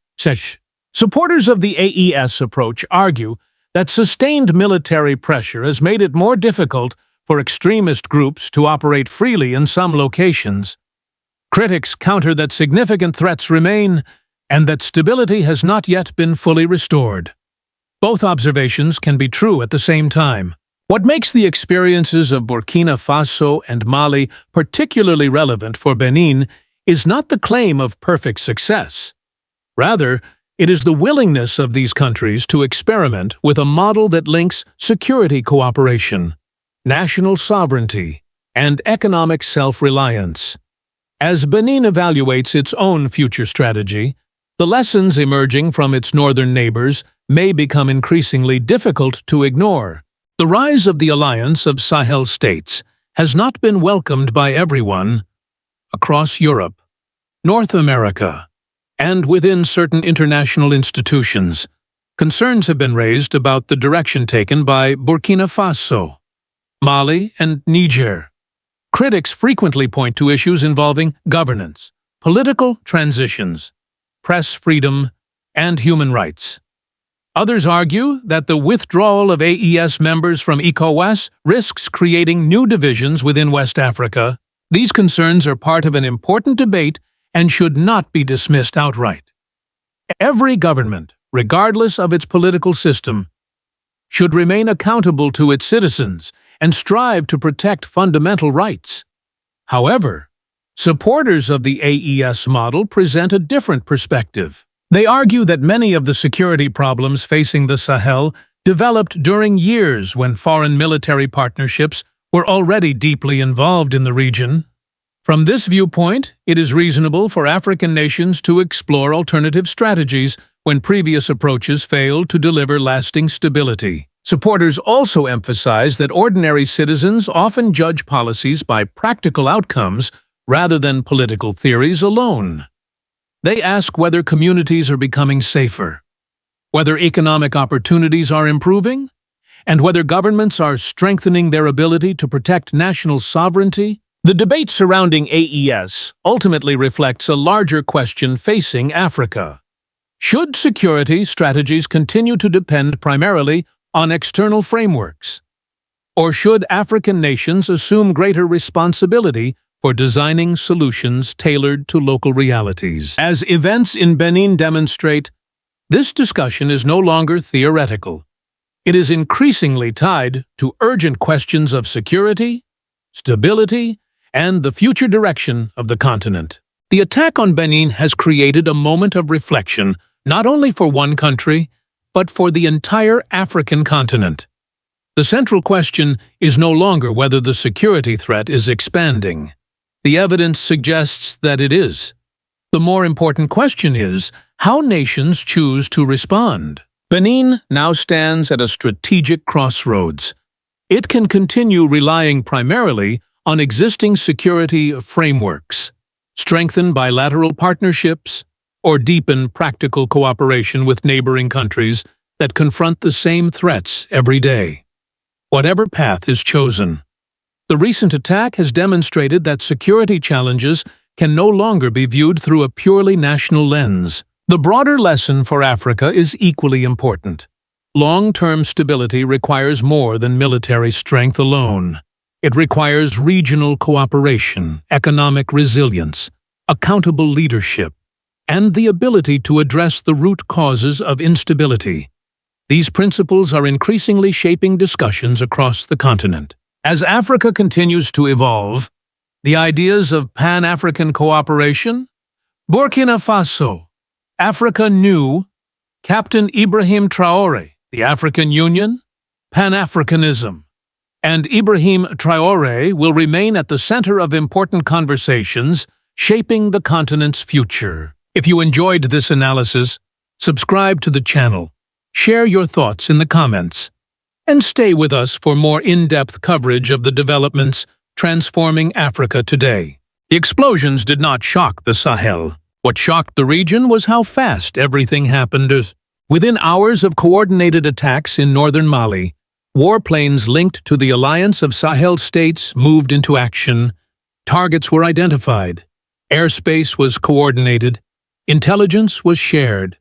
Supporters of the AES approach argue that sustained military pressure has made it more difficult for extremist groups to operate freely in some locations. Critics counter that significant threats remain and that stability has not yet been fully restored. Both observations can be true at the same time. What makes the experiences of Burkina Faso and Mali particularly relevant for Benin is not the claim of perfect success. Rather, it is the willingness of these countries to experiment with a model that links security cooperation, national sovereignty, and economic self-reliance. As Benin evaluates its own future strategy, the lessons emerging from its northern neighbors may become increasingly difficult to ignore. The rise of the alliance of Sahel states has not been welcomed by everyone. Across Europe, North America, and within certain international institutions, concerns have been raised about the direction taken by Burkina Faso, Mali, and Niger. Critics frequently point to issues involving governance, political transitions, press freedom, and human rights. Others argue that the withdrawal of AES members from ECOWAS risks creating new divisions within West Africa. These concerns are part of an important debate and should not be dismissed outright. Every government, regardless of its political system, should remain accountable to its citizens and strive to protect fundamental rights. However, supporters of the AES model present a different perspective. They argue that many of the security problems facing the Sahel developed during years when foreign military partnerships were already deeply involved in the region. From this viewpoint, it is reasonable for African nations to explore alternative strategies when previous approaches failed to deliver lasting stability. Supporters also emphasize that ordinary citizens often judge policies by practical outcomes rather than political theories alone. They ask whether communities are becoming safer, whether economic opportunities are improving, and whether governments are strengthening their ability to protect national sovereignty. The debate surrounding AES ultimately reflects a larger question facing Africa. Should security strategies continue to depend primarily on external frameworks? Or should African nations assume greater responsibility for designing solutions tailored to local realities? As events in Benin demonstrate, this discussion is no longer theoretical. It is increasingly tied to urgent questions of security, stability, and the future direction of the continent. The attack on Benin has created a moment of reflection not only for one country, but for the entire African continent. The central question is no longer whether the security threat is expanding. The evidence suggests that it is. The more important question is how nations choose to respond. Benin now stands at a strategic crossroads. it can continue relying primarily on existing security frameworks, strengthen bilateral partnerships, or deepen practical cooperation with neighboring countries that confront the same threats every day. Whatever path is chosen, the recent attack has demonstrated that security challenges can no longer be viewed through a purely national lens. The broader lesson for Africa is equally important. Long-term stability requires more than military strength alone. It requires regional cooperation, economic resilience, accountable leadership, and the ability to address the root causes of instability. These principles are increasingly shaping discussions across the continent. As Africa continues to evolve, the ideas of Pan-African cooperation, Burkina Faso, Africa New, Captain Ibrahim Traore, the African Union, Pan-Africanism, and Ibrahim Traore will remain at the center of important conversations shaping the continent's future. If you enjoyed this analysis, subscribe to the channel, share your thoughts in the comments, and stay with us for more in-depth coverage of the developments transforming Africa today. The explosions did not shock the Sahel. What shocked the region was how fast everything happened. Within hours of coordinated attacks in northern Mali, warplanes linked to the alliance of Sahel states moved into action. Targets were identified, airspace was coordinated, intelligence was shared,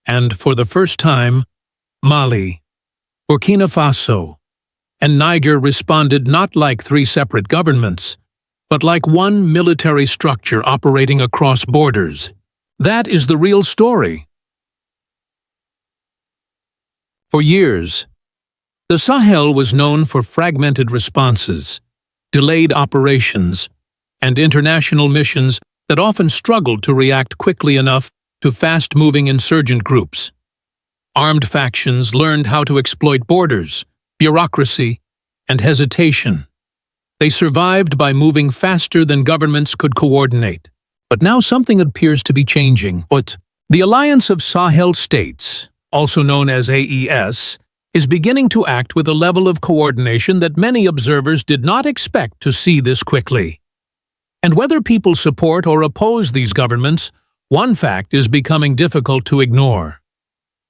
and for the first time, Mali, Burkina Faso, and Niger responded not like three separate governments, but like one military structure operating across borders. That is the real story. For years, the Sahel was known for fragmented responses, delayed operations, and international missions that often struggled to react quickly enough to fast-moving insurgent groups. Armed factions learned how to exploit borders, bureaucracy, and hesitation. They survived by moving faster than governments could coordinate. But now something appears to be changing. The Alliance of Sahel States, also known as AES, is beginning to act with a level of coordination that many observers did not expect to see this quickly. And whether people support or oppose these governments, one fact is becoming difficult to ignore.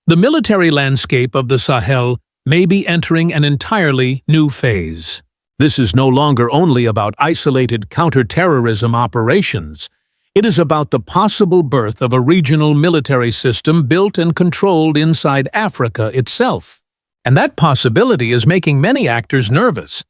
The military landscape of the Sahel may be entering an entirely new phase. This is no longer only about isolated counterterrorism operations. It is about the possible birth of a regional military system built and controlled inside Africa itself. And that possibility is making many actors nervous.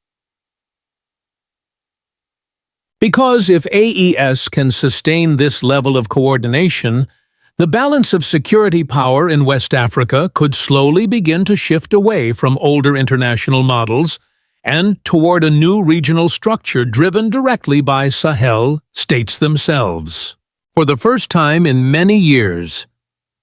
Because if AES can sustain this level of coordination, the balance of security power in West Africa could slowly begin to shift away from older international models and toward a new regional structure driven directly by Sahel states themselves. For the first time in many years,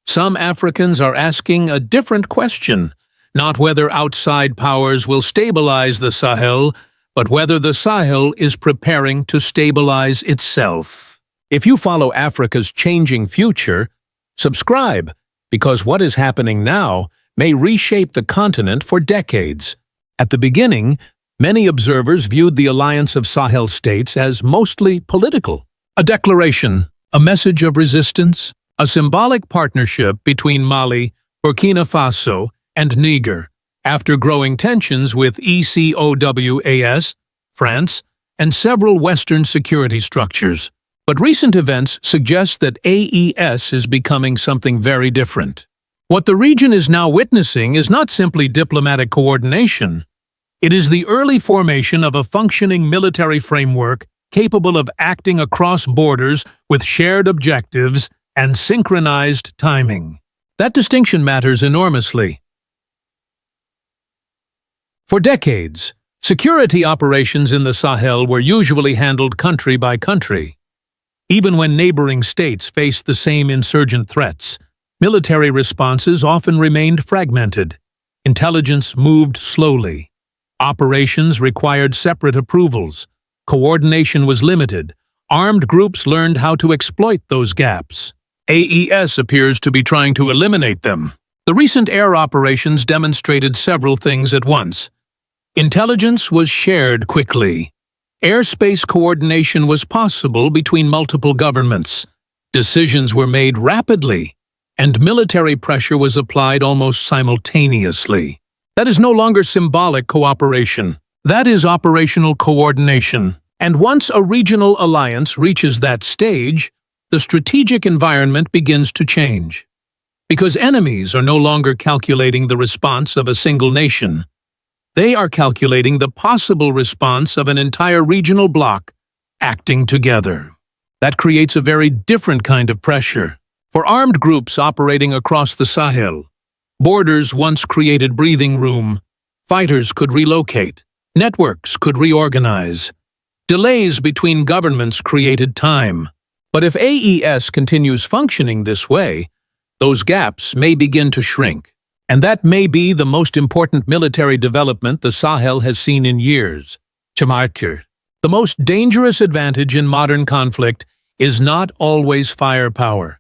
some Africans are asking a different question, not whether outside powers will stabilize the Sahel, but whether the Sahel is preparing to stabilize itself. If you follow Africa's changing future, subscribe, because what is happening now may reshape the continent for decades. At the beginning, many observers viewed the alliance of Sahel states as mostly political. A declaration, a message of resistance, a symbolic partnership between Mali, Burkina Faso, and Niger, after growing tensions with ECOWAS, France, and several Western security structures. But recent events suggest that AES is becoming something very different. What the region is now witnessing is not simply diplomatic coordination. It is the early formation of a functioning military framework capable of acting across borders with shared objectives and synchronized timing. That distinction matters enormously. For decades, security operations in the Sahel were usually handled country by country. Even when neighboring states faced the same insurgent threats, military responses often remained fragmented. Intelligence moved slowly. Operations required separate approvals. Coordination was limited. Armed groups learned how to exploit those gaps. AES appears to be trying to eliminate them. The recent air operations demonstrated several things at once. Intelligence was shared quickly. Airspace coordination was possible between multiple governments. Decisions were made rapidly, and military pressure was applied almost simultaneously. That is no longer symbolic cooperation. That is operational coordination. And once a regional alliance reaches that stage, the strategic environment begins to change. Because enemies are no longer calculating the response of a single nation. They are calculating the possible response of an entire regional bloc acting together. That creates a very different kind of pressure. For armed groups operating across the Sahel, borders once created breathing room. Fighters could relocate. Networks could reorganize. Delays between governments created time. But if AES continues functioning this way, those gaps may begin to shrink. And that may be the most important military development the Sahel has seen in years. The most dangerous advantage in modern conflict is not always firepower.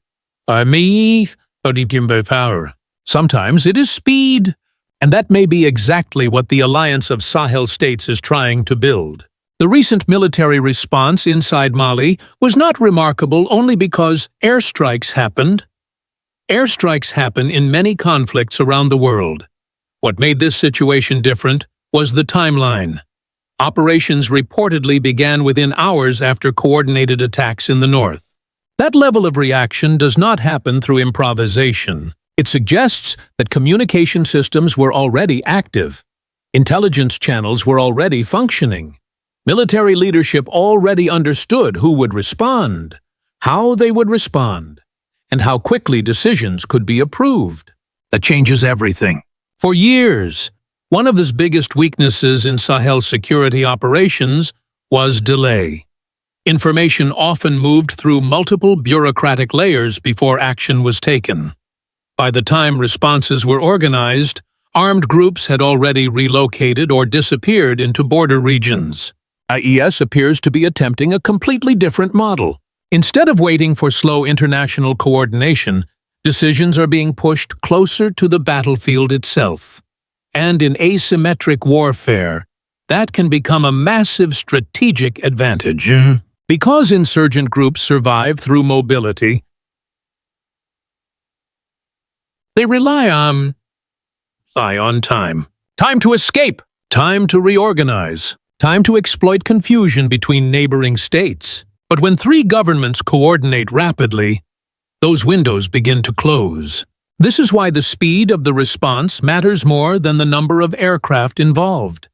Sometimes it is speed. And that may be exactly what the alliance of Sahel states is trying to build. The recent military response inside Mali was not remarkable only because airstrikes happened. Airstrikes happen in many conflicts around the world. What made this situation different was the timeline. Operations reportedly began within hours after coordinated attacks in the north. That level of reaction does not happen through improvisation. It suggests that communication systems were already active. Intelligence channels were already functioning. Military leadership already understood who would respond, how they would respond, and how quickly decisions could be approved. That changes everything. For years, one of the biggest weaknesses in Sahel security operations was delay. Information often moved through multiple bureaucratic layers before action was taken. By the time responses were organized, armed groups had already relocated or disappeared into border regions. IES appears to be attempting a completely different model. Instead of waiting for slow international coordination, decisions are being pushed closer to the battlefield itself. And in asymmetric warfare, that can become a massive strategic advantage. Because insurgent groups survive through mobility, they rely on time. Time to escape, time to reorganize, time to exploit confusion between neighboring states. But when three governments coordinate rapidly, those windows begin to close. This is why the speed of the response matters more than the number of aircraft involved.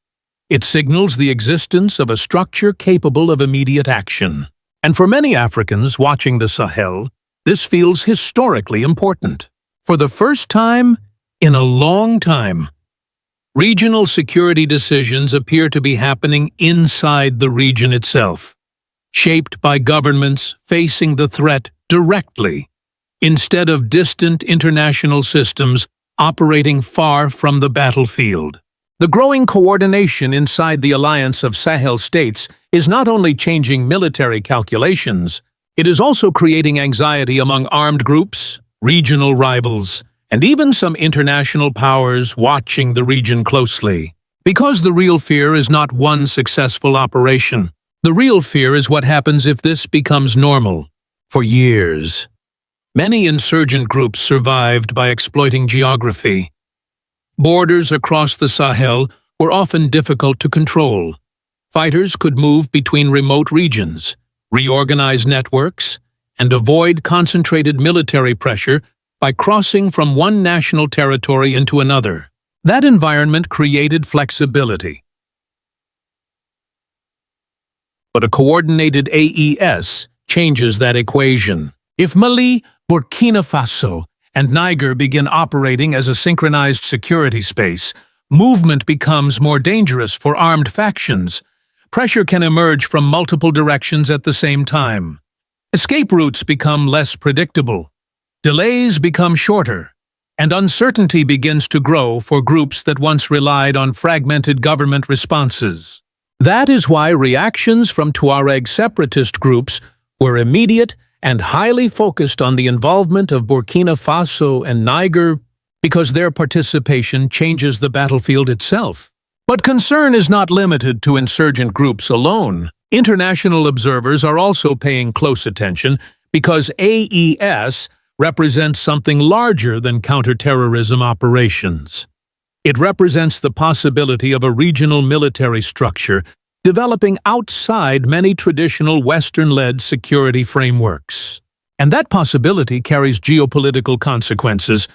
It signals the existence of a structure capable of immediate action. And for many Africans watching the Sahel, this feels historically important. For the first time in a long time, regional security decisions appear to be happening inside the region itself, shaped by governments facing the threat directly, instead of distant international systems operating far from the battlefield. The growing coordination inside the alliance of Sahel states is not only changing military calculations, it is also creating anxiety among armed groups, regional rivals, and even some international powers watching the region closely. Because the real fear is not one successful operation. The real fear is what happens if this becomes normal. For years, many insurgent groups survived by exploiting geography. Borders across the Sahel were often difficult to control. Fighters could move between remote regions, reorganize networks, and avoid concentrated military pressure by crossing from one national territory into another. That environment created flexibility. But a coordinated AES changes that equation. If Mali, Burkina Faso, and Niger begin operating as a synchronized security space, movement becomes more dangerous for armed factions. Pressure can emerge from multiple directions at the same time. Escape routes become less predictable. Delays become shorter, and uncertainty begins to grow for groups that once relied on fragmented government responses. That is why reactions from Tuareg separatist groups were immediate and highly focused on the involvement of Burkina Faso and Niger because their participation changes the battlefield itself. But concern is not limited to insurgent groups alone. International observers are also paying close attention because AES represents something larger than counterterrorism operations. It represents the possibility of a regional military structure developing outside many traditional Western-led security frameworks. And that possibility carries geopolitical consequences.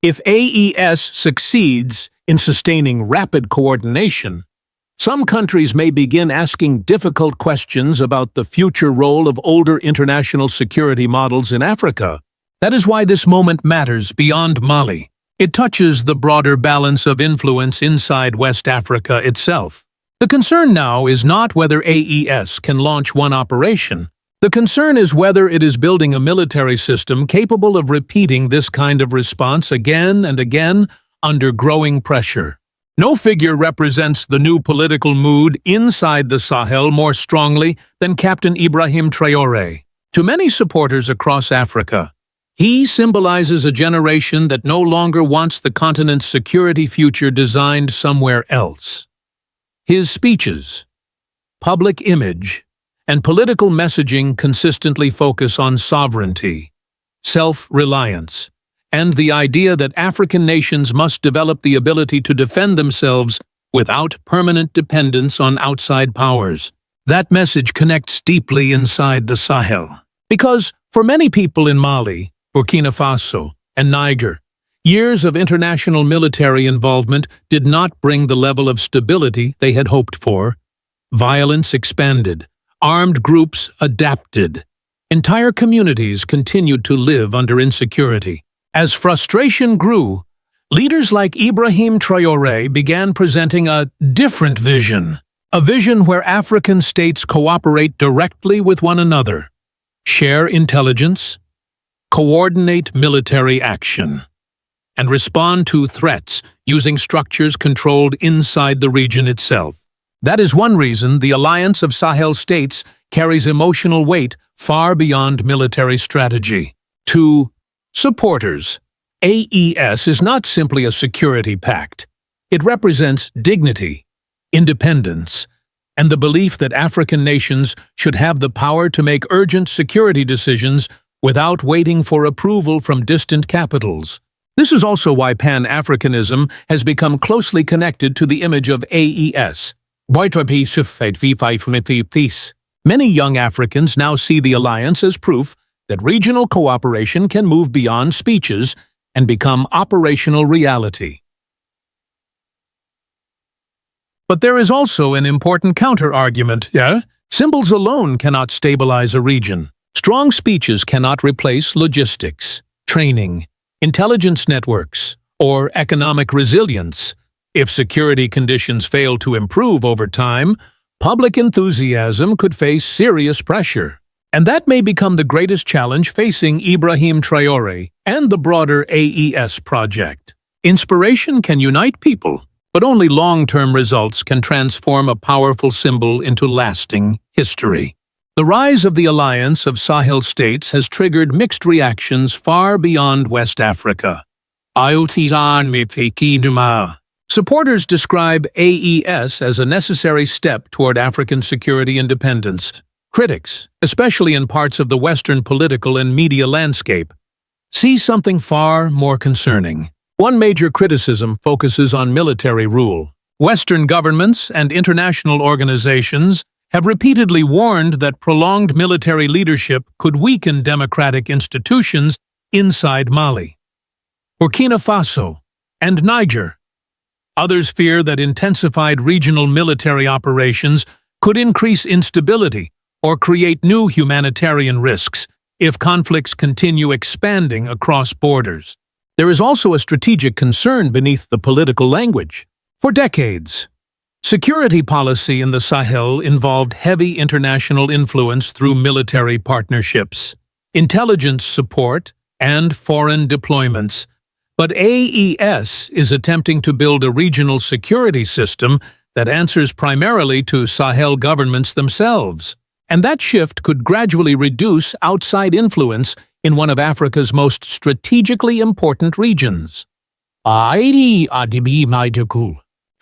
If AES succeeds in sustaining rapid coordination, some countries may begin asking difficult questions about the future role of older international security models in Africa. That is why this moment matters beyond Mali. It touches the broader balance of influence inside West Africa itself. The concern now is not whether AES can launch one operation. The concern is whether it is building a military system capable of repeating this kind of response again and again under growing pressure. No figure represents the new political mood inside the Sahel more strongly than Captain Ibrahim Traore. To many supporters across Africa, he symbolizes a generation that no longer wants the continent's security future designed somewhere else. His speeches, public image, and political messaging consistently focus on sovereignty, self-reliance, and the idea that African nations must develop the ability to defend themselves without permanent dependence on outside powers. That message connects deeply inside the Sahel. Because for many people in Mali, Burkina Faso, and Niger, years of international military involvement did not bring the level of stability they had hoped for. Violence expanded. Armed groups adapted. Entire communities continued to live under insecurity. As frustration grew, leaders like Ibrahim Traore began presenting a different vision. A vision where African states cooperate directly with one another, share intelligence, coordinate military action, and respond to threats using structures controlled inside the region itself. That is one reason the alliance of Sahel states carries emotional weight far beyond military strategy. To supporters, AES is not simply a security pact. It represents dignity, independence, and the belief that African nations should have the power to make urgent security decisions without waiting for approval from distant capitals. This is also why Pan-Africanism has become closely connected to the image of AES. Many young Africans now see the alliance as proof that regional cooperation can move beyond speeches and become operational reality. But there is also an important counter-argument. Symbols alone cannot stabilize a region. Strong speeches cannot replace logistics, training, intelligence networks, or economic resilience. If security conditions fail to improve over time, public enthusiasm could face serious pressure. And that may become the greatest challenge facing Ibrahim Traore and the broader AES project. Inspiration can unite people, but only long-term results can transform a powerful symbol into lasting history. The rise of the alliance of Sahel states has triggered mixed reactions far beyond West Africa. Supporters describe AES as a necessary step toward African security independence. Critics, especially in parts of the Western political and media landscape, see something far more concerning. One major criticism focuses on military rule. Western governments and international organizations have repeatedly warned that prolonged military leadership could weaken democratic institutions inside Mali, Burkina Faso, and Niger. Others fear that intensified regional military operations could increase instability or create new humanitarian risks if conflicts continue expanding across borders. There is also a strategic concern beneath the political language. For decades, security policy in the Sahel involved heavy international influence through military partnerships, intelligence support, and foreign deployments. But AES is attempting to build a regional security system that answers primarily to Sahel governments themselves. And that shift could gradually reduce outside influence in one of Africa's most strategically important regions.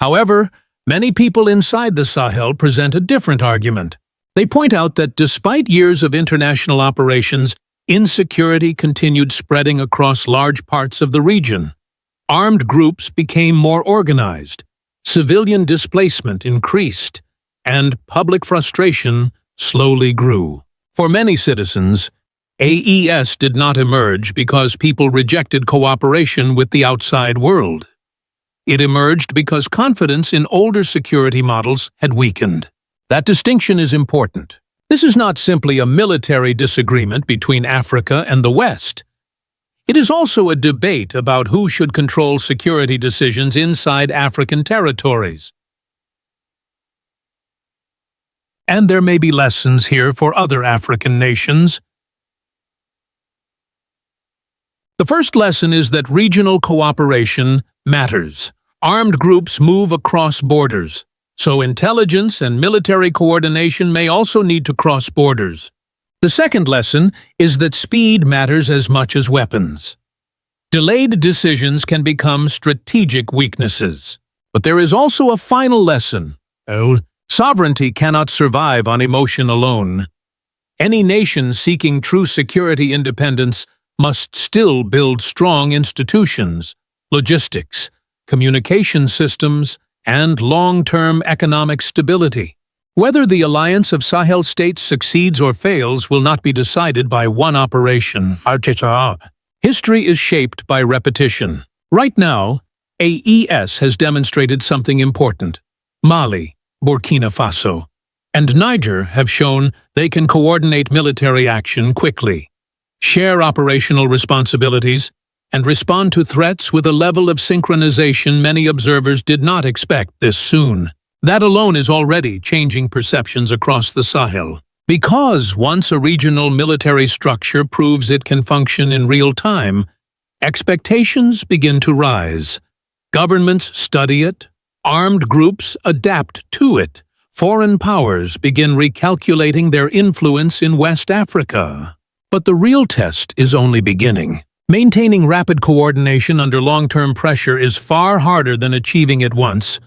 However, many people inside the Sahel present a different argument. They point out that despite years of international operations, insecurity continued spreading across large parts of the region. Armed groups became more organized, civilian displacement increased, and public frustration slowly grew. For many citizens, AES did not emerge because people rejected cooperation with the outside world. It emerged because confidence in older security models had weakened. That distinction is important. This is not simply a military disagreement between Africa and the West. It is also a debate about who should control security decisions inside African territories. And there may be lessons here for other African nations. The first lesson is that regional cooperation matters. Armed groups move across borders, so intelligence and military coordination may also need to cross borders. The second lesson is that speed matters as much as weapons. Delayed decisions can become strategic weaknesses. But there is also a final lesson. Sovereignty cannot survive on emotion alone. Any nation seeking true security independence must still build strong institutions, logistics, communication systems, and long-term economic stability. Whether the alliance of Sahel states succeeds or fails will not be decided by one operation. History is shaped by repetition. Right now, AES has demonstrated something important. Mali, Burkina Faso, and Niger have shown they can coordinate military action quickly, share operational responsibilities, and respond to threats with a level of synchronization many observers did not expect this soon. That alone is already changing perceptions across the Sahel. Because once a regional military structure proves it can function in real time, expectations begin to rise. Governments study it, armed groups adapt to it, foreign powers begin recalculating their influence in West Africa. But the real test is only beginning. Maintaining rapid coordination under long-term pressure is far harder than achieving it once.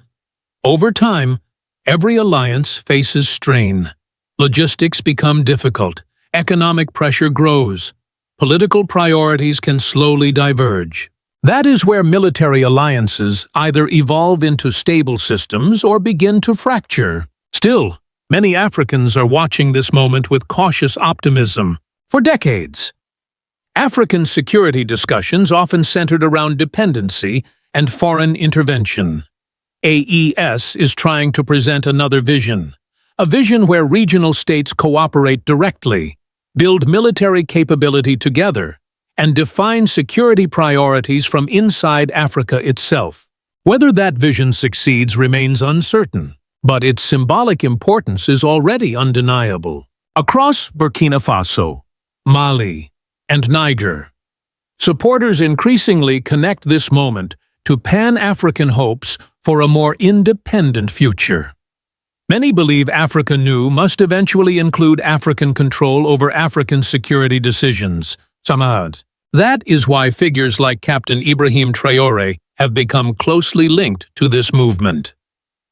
Over time, every alliance faces strain. Logistics become difficult, economic pressure grows, political priorities can slowly diverge. That is where military alliances either evolve into stable systems or begin to fracture. Still, many Africans are watching this moment with cautious optimism. For decades, African security discussions often centered around dependency and foreign intervention. AES is trying to present another vision, a vision where regional states cooperate directly, build military capability together, and define security priorities from inside Africa itself. Whether that vision succeeds remains uncertain, but its symbolic importance is already undeniable. Across Burkina Faso, Mali, and Niger, supporters increasingly connect this moment to Pan-African hopes for a more independent future. Many believe Africa New must eventually include African control over African security decisions. That is why figures like Captain Ibrahim Traore have become closely linked to this movement.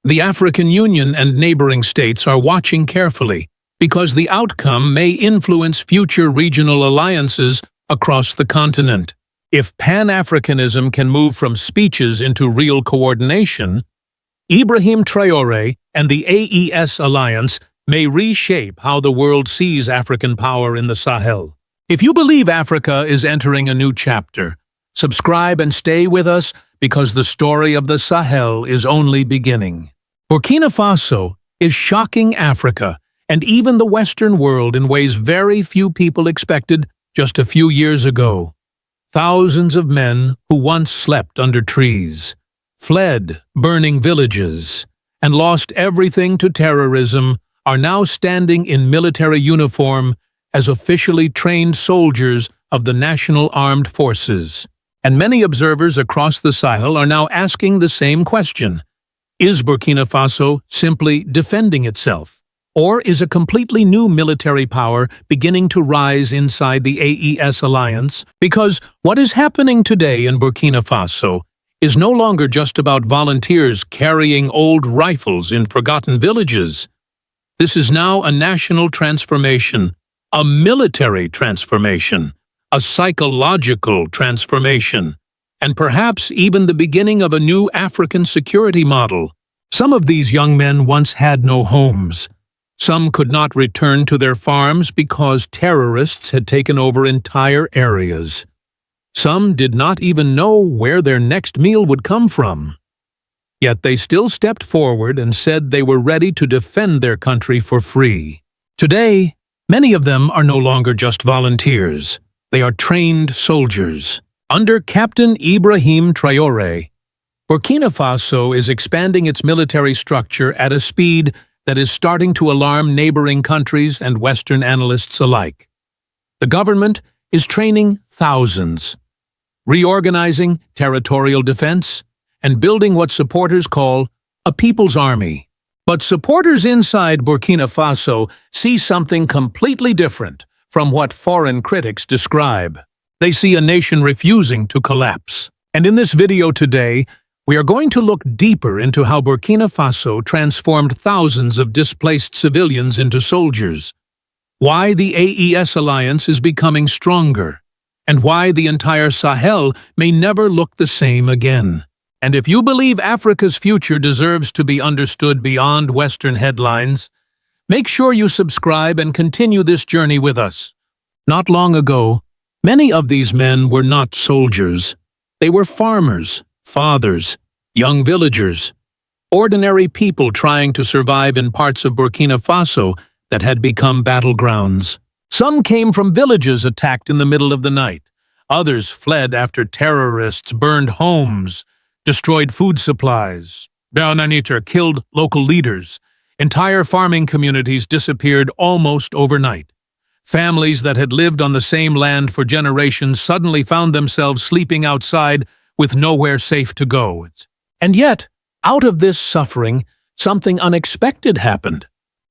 The African Union and neighboring states are watching carefully because the outcome may influence future regional alliances across the continent. If Pan-Africanism can move from speeches into real coordination, Ibrahim Traore and the AES alliance may reshape how the world sees African power in the Sahel. If you believe Africa is entering a new chapter, subscribe and stay with us because the story of the Sahel is only beginning. Burkina Faso is shocking Africa and even the Western world in ways very few people expected just a few years ago. Thousands of men who once slept under trees, fled burning villages, and lost everything to terrorism are now standing in military uniform as officially trained soldiers of the National Armed Forces. And many observers across the Sahel are now asking the same question. Is Burkina Faso simply defending itself? Or is a completely new military power beginning to rise inside the AES alliance? Because what is happening today in Burkina Faso is no longer just about volunteers carrying old rifles in forgotten villages. This is now a national transformation, a military transformation, a psychological transformation, and perhaps even the beginning of a new African security model. Some of these young men once had no homes. Some could not return to their farms because terrorists had taken over entire areas. Some did not even know where their next meal would come from. Yet they still stepped forward and said they were ready to defend their country for free. Today, many of them are no longer just volunteers. They are trained soldiers. Under Captain Ibrahim Traore, Burkina Faso is expanding its military structure at a speed that is starting to alarm neighboring countries and Western analysts alike. The government is training thousands, reorganizing territorial defense, and building what supporters call a people's army. But supporters inside Burkina Faso see something completely different from what foreign critics describe. They see a nation refusing to collapse. And in this video today, we are going to look deeper into how Burkina Faso transformed thousands of displaced civilians into soldiers, why the AES alliance is becoming stronger, and why the entire Sahel may never look the same again. And if you believe Africa's future deserves to be understood beyond Western headlines, make sure you subscribe and continue this journey with us. Not long ago, many of these men were not soldiers. They were farmers, fathers, young villagers, ordinary people trying to survive in parts of Burkina Faso that had become battlegrounds. Some came from villages attacked in the middle of the night. Others fled after terrorists burned homes, destroyed food supplies. Niger killed local leaders. Entire farming communities disappeared almost overnight. Families that had lived on the same land for generations suddenly found themselves sleeping outside with nowhere safe to go. And yet, out of this suffering, something unexpected happened.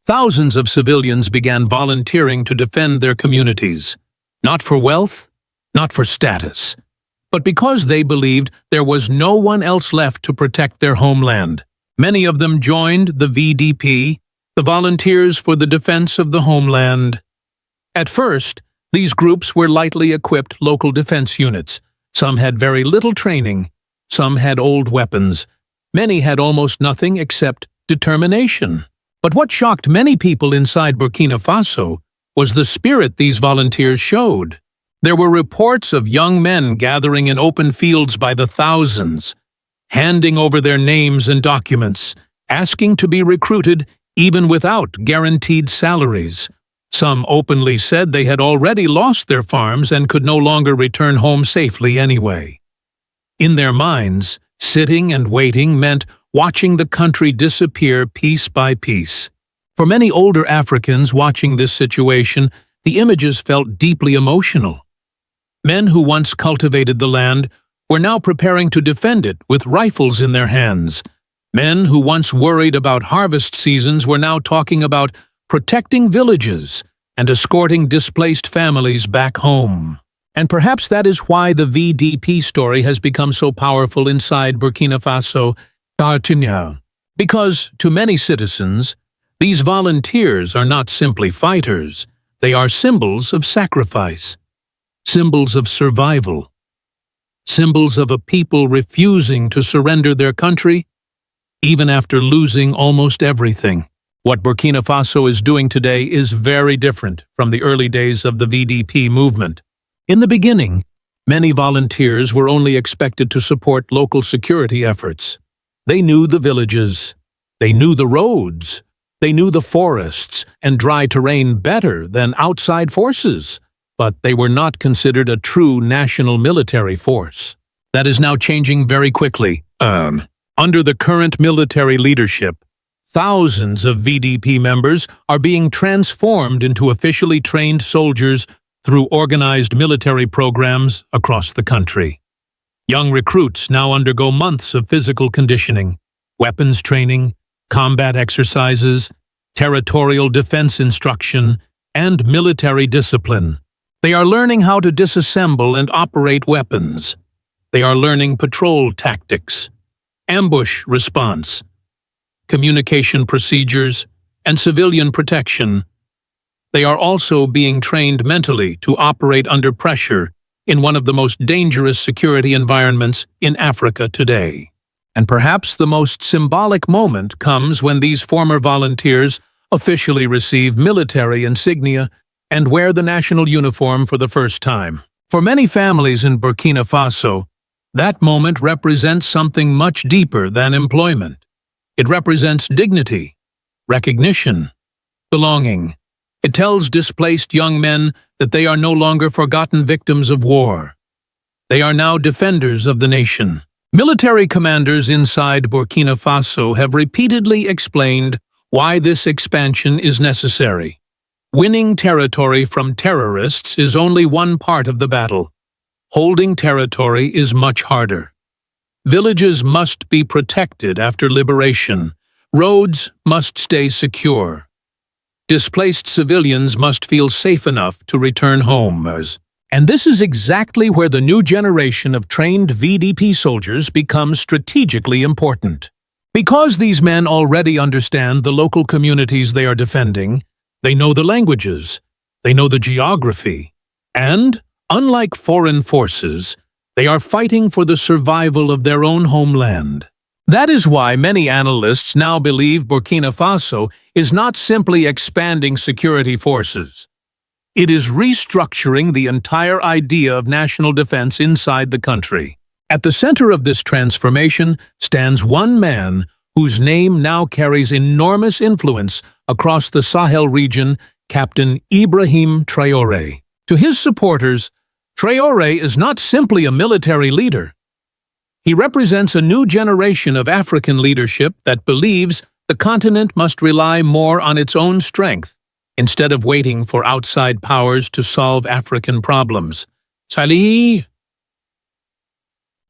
Thousands of civilians began volunteering to defend their communities, not for wealth, not for status, but because they believed there was no one else left to protect their homeland. Many of them joined the VDP, the Volunteers for the Defense of the Homeland. At first, these groups were lightly equipped local defense units. Some had very little training. Some had old weapons. Many had almost nothing except determination. But what shocked many people inside Burkina Faso was the spirit these volunteers showed. There were reports of young men gathering in open fields by the thousands, handing over their names and documents, asking to be recruited even without guaranteed salaries. Some openly said they had already lost their farms and could no longer return home safely anyway. In their minds, sitting and waiting meant watching the country disappear piece by piece. For many older Africans watching this situation, the images felt deeply emotional. Men who once cultivated the land were now preparing to defend it with rifles in their hands. Men who once worried about harvest seasons were now talking about protecting villages and escorting displaced families back home. And perhaps that is why the VDP story has become so powerful inside Burkina Faso, because to many citizens, these volunteers are not simply fighters. They are symbols of sacrifice, symbols of survival, symbols of a people refusing to surrender their country, even after losing almost everything. What Burkina Faso is doing today is very different from the early days of the VDP movement. In the beginning, many volunteers were only expected to support local security efforts. They knew the villages, they knew the roads, they knew the forests and dry terrain better than outside forces, but they were not considered a true national military force. That is now changing very quickly. Under the current military leadership, thousands of VDP members are being transformed into officially trained soldiers through organized military programs across the country. Young recruits now undergo months of physical conditioning, weapons training, combat exercises, territorial defense instruction, and military discipline. They are learning how to disassemble and operate weapons, They are learning patrol tactics, ambush response, communication procedures, and civilian protection. They are also being trained mentally to operate under pressure in one of the most dangerous security environments in Africa today. And perhaps the most symbolic moment comes when these former volunteers officially receive military insignia and wear the national uniform for the first time. For many families in Burkina Faso, that moment represents something much deeper than employment. It represents dignity, recognition, belonging. It tells displaced young men that they are no longer forgotten victims of war. They are now defenders of the nation. Military commanders inside Burkina Faso have repeatedly explained why this expansion is necessary. Winning territory from terrorists is only one part of the battle. Holding territory is much harder. Villages must be protected after liberation. Roads must stay secure. Displaced civilians must feel safe enough to return home. And this is exactly where the new generation of trained VDP soldiers becomes strategically important. Because these men already understand the local communities they are defending, they know the languages, they know the geography, and, unlike foreign forces, they are fighting for the survival of their own homeland. That is why many analysts now believe Burkina Faso is not simply expanding security forces. It is restructuring the entire idea of national defense inside the country. At the center of this transformation stands one man whose name now carries enormous influence across the Sahel region, Captain Ibrahim Traore. To his supporters, Traore is not simply a military leader. He represents a new generation of African leadership that believes the continent must rely more on its own strength, instead of waiting for outside powers to solve African problems. Salih!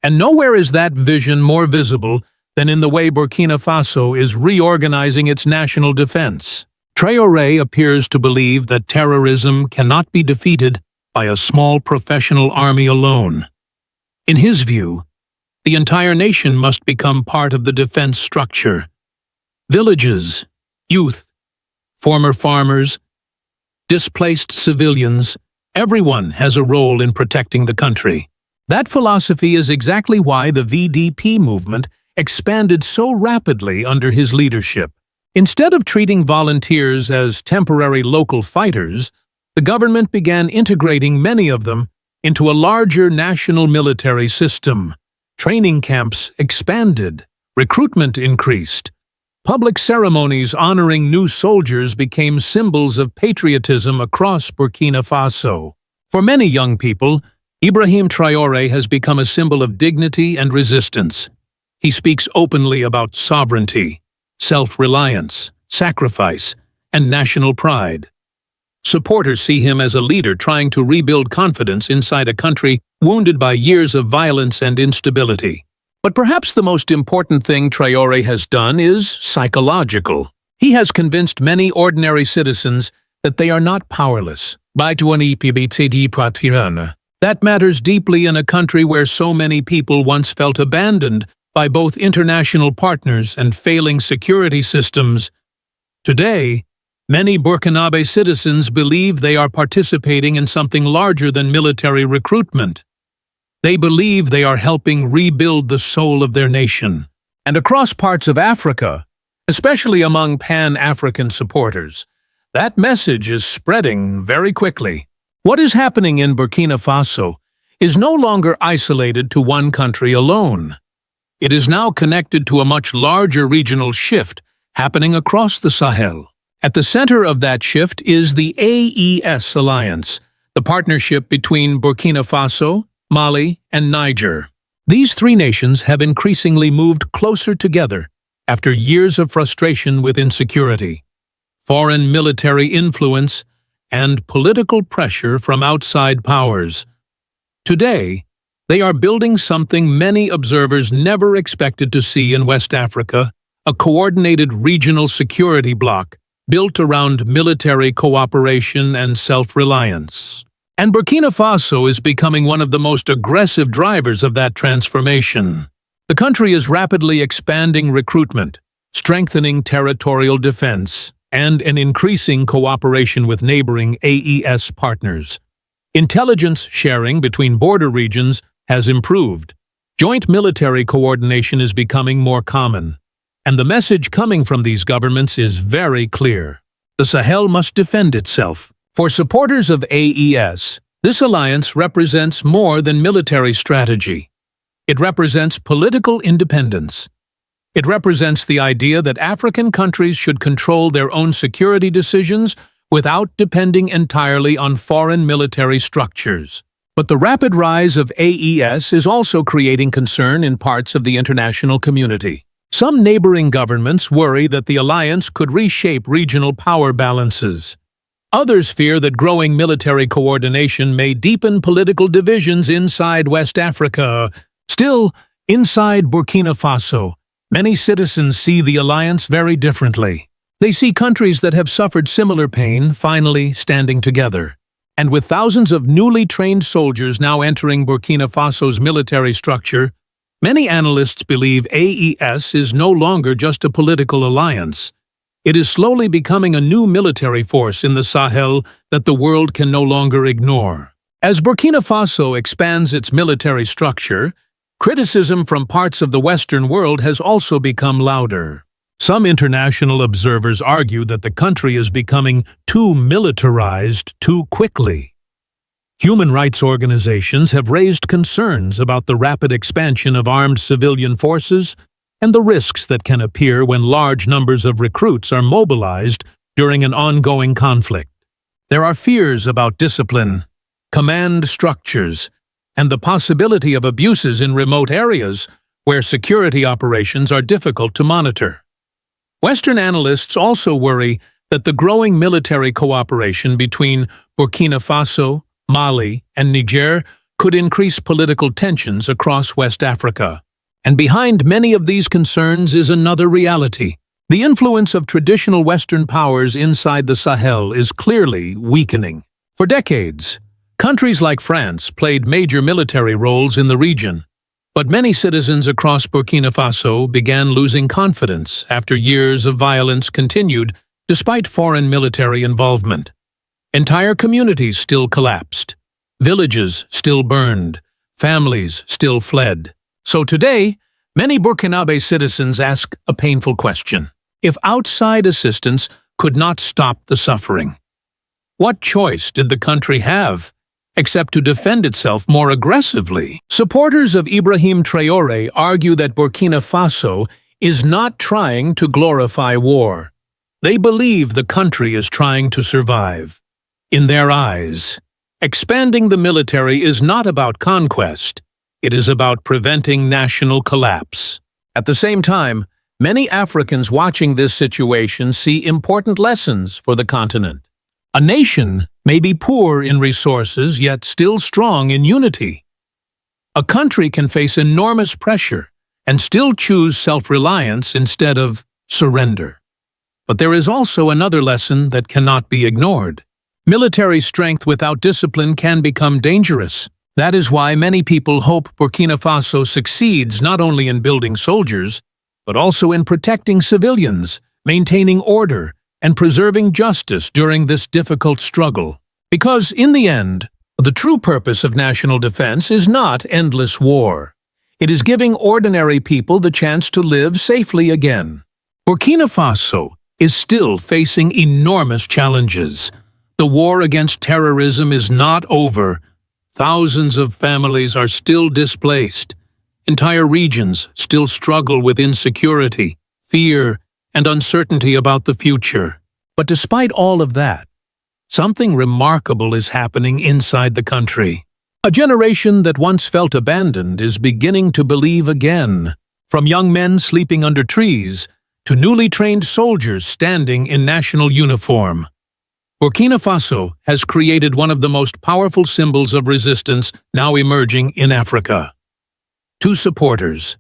And nowhere is that vision more visible than in the way Burkina Faso is reorganizing its national defense. Traore appears to believe that terrorism cannot be defeated by a small professional army alone. In his view, the entire nation must become part of the defense structure. Villages, youth, former farmers, displaced civilians, everyone has a role in protecting the country. That philosophy is exactly why the VDP movement expanded so rapidly under his leadership. Instead of treating volunteers as temporary local fighters, the government began integrating many of them into a larger national military system. Training camps expanded, recruitment increased. Public ceremonies honoring new soldiers became symbols of patriotism across Burkina Faso. For many young people, Ibrahim Traore has become a symbol of dignity and resistance. He speaks openly about sovereignty, self-reliance, sacrifice, and national pride. Supporters see him as a leader trying to rebuild confidence inside a country wounded by years of violence and instability. But perhaps the most important thing Traore has done is psychological. He has convinced many ordinary citizens that they are not powerless. That matters deeply in a country where so many people once felt abandoned by both international partners and failing security systems. Today, many Burkinabe citizens believe they are participating in something larger than military recruitment. They believe they are helping rebuild the soul of their nation. And across parts of Africa, especially among Pan-African supporters, that message is spreading very quickly. What is happening in Burkina Faso is no longer isolated to one country alone. It is now connected to a much larger regional shift happening across the Sahel. At the center of that shift is the AES alliance, the partnership between Burkina Faso, Mali, and Niger. These three nations have increasingly moved closer together after years of frustration with insecurity, foreign military influence, and political pressure from outside powers. Today, they are building something many observers never expected to see in West Africa, a coordinated regional security bloc built around military cooperation and self-reliance. And Burkina Faso is becoming one of the most aggressive drivers of that transformation. The country is rapidly expanding recruitment, strengthening territorial defense, and an increasing cooperation with neighboring AES partners. Intelligence sharing between border regions has improved. Joint military coordination is becoming more common. And the message coming from these governments is very clear. The Sahel must defend itself. For supporters of AES, this alliance represents more than military strategy. It represents political independence. It represents the idea that African countries should control their own security decisions without depending entirely on foreign military structures. But the rapid rise of AES is also creating concern in parts of the international community. Some neighboring governments worry that the alliance could reshape regional power balances. Others fear that growing military coordination may deepen political divisions inside West Africa. Still, inside Burkina Faso, many citizens see the alliance very differently. They see countries that have suffered similar pain finally standing together. And with thousands of newly trained soldiers now entering Burkina Faso's military structure, many analysts believe AES is no longer just a political alliance. It is slowly becoming a new military force in the Sahel that the world can no longer ignore. As Burkina Faso expands its military structure, criticism from parts of the Western world has also become louder. Some international observers argue that the country is becoming too militarized too quickly. Human rights organizations have raised concerns about the rapid expansion of armed civilian forces and the risks that can appear when large numbers of recruits are mobilized during an ongoing conflict. There are fears about discipline, command structures, and the possibility of abuses in remote areas where security operations are difficult to monitor. Western analysts also worry that the growing military cooperation between Burkina Faso, Mali, and Niger could increase political tensions across West Africa. And behind many of these concerns is another reality. The influence of traditional Western powers inside the Sahel is clearly weakening. For decades, countries like France played major military roles in the region, but many citizens across Burkina Faso began losing confidence after years of violence continued despite foreign military involvement. Entire communities still collapsed, villages still burned, families still fled. So today, many Burkinabe citizens ask a painful question. If outside assistance could not stop the suffering, what choice did the country have except to defend itself more aggressively? Supporters of Ibrahim Traore argue that Burkina Faso is not trying to glorify war. They believe the country is trying to survive. In their eyes, expanding the military is not about conquest. It is about preventing national collapse. At the same time, many Africans watching this situation see important lessons for the continent. A nation may be poor in resources yet still strong in unity. A country can face enormous pressure and still choose self-reliance instead of surrender. But there is also another lesson that cannot be ignored. Military strength without discipline can become dangerous. That is why many people hope Burkina Faso succeeds not only in building soldiers, but also in protecting civilians, maintaining order, and preserving justice during this difficult struggle. Because, in the end, the true purpose of national defense is not endless war. It is giving ordinary people the chance to live safely again. Burkina Faso is still facing enormous challenges. The war against terrorism is not over. Thousands of families are still displaced. Entire regions still struggle with insecurity, fear, and uncertainty about the future. But despite all of that, something remarkable is happening inside the country. A generation that once felt abandoned is beginning to believe again. From young men sleeping under trees to newly trained soldiers standing in national uniform. Burkina Faso has created one of the most powerful symbols of resistance now emerging in Africa. To supporters,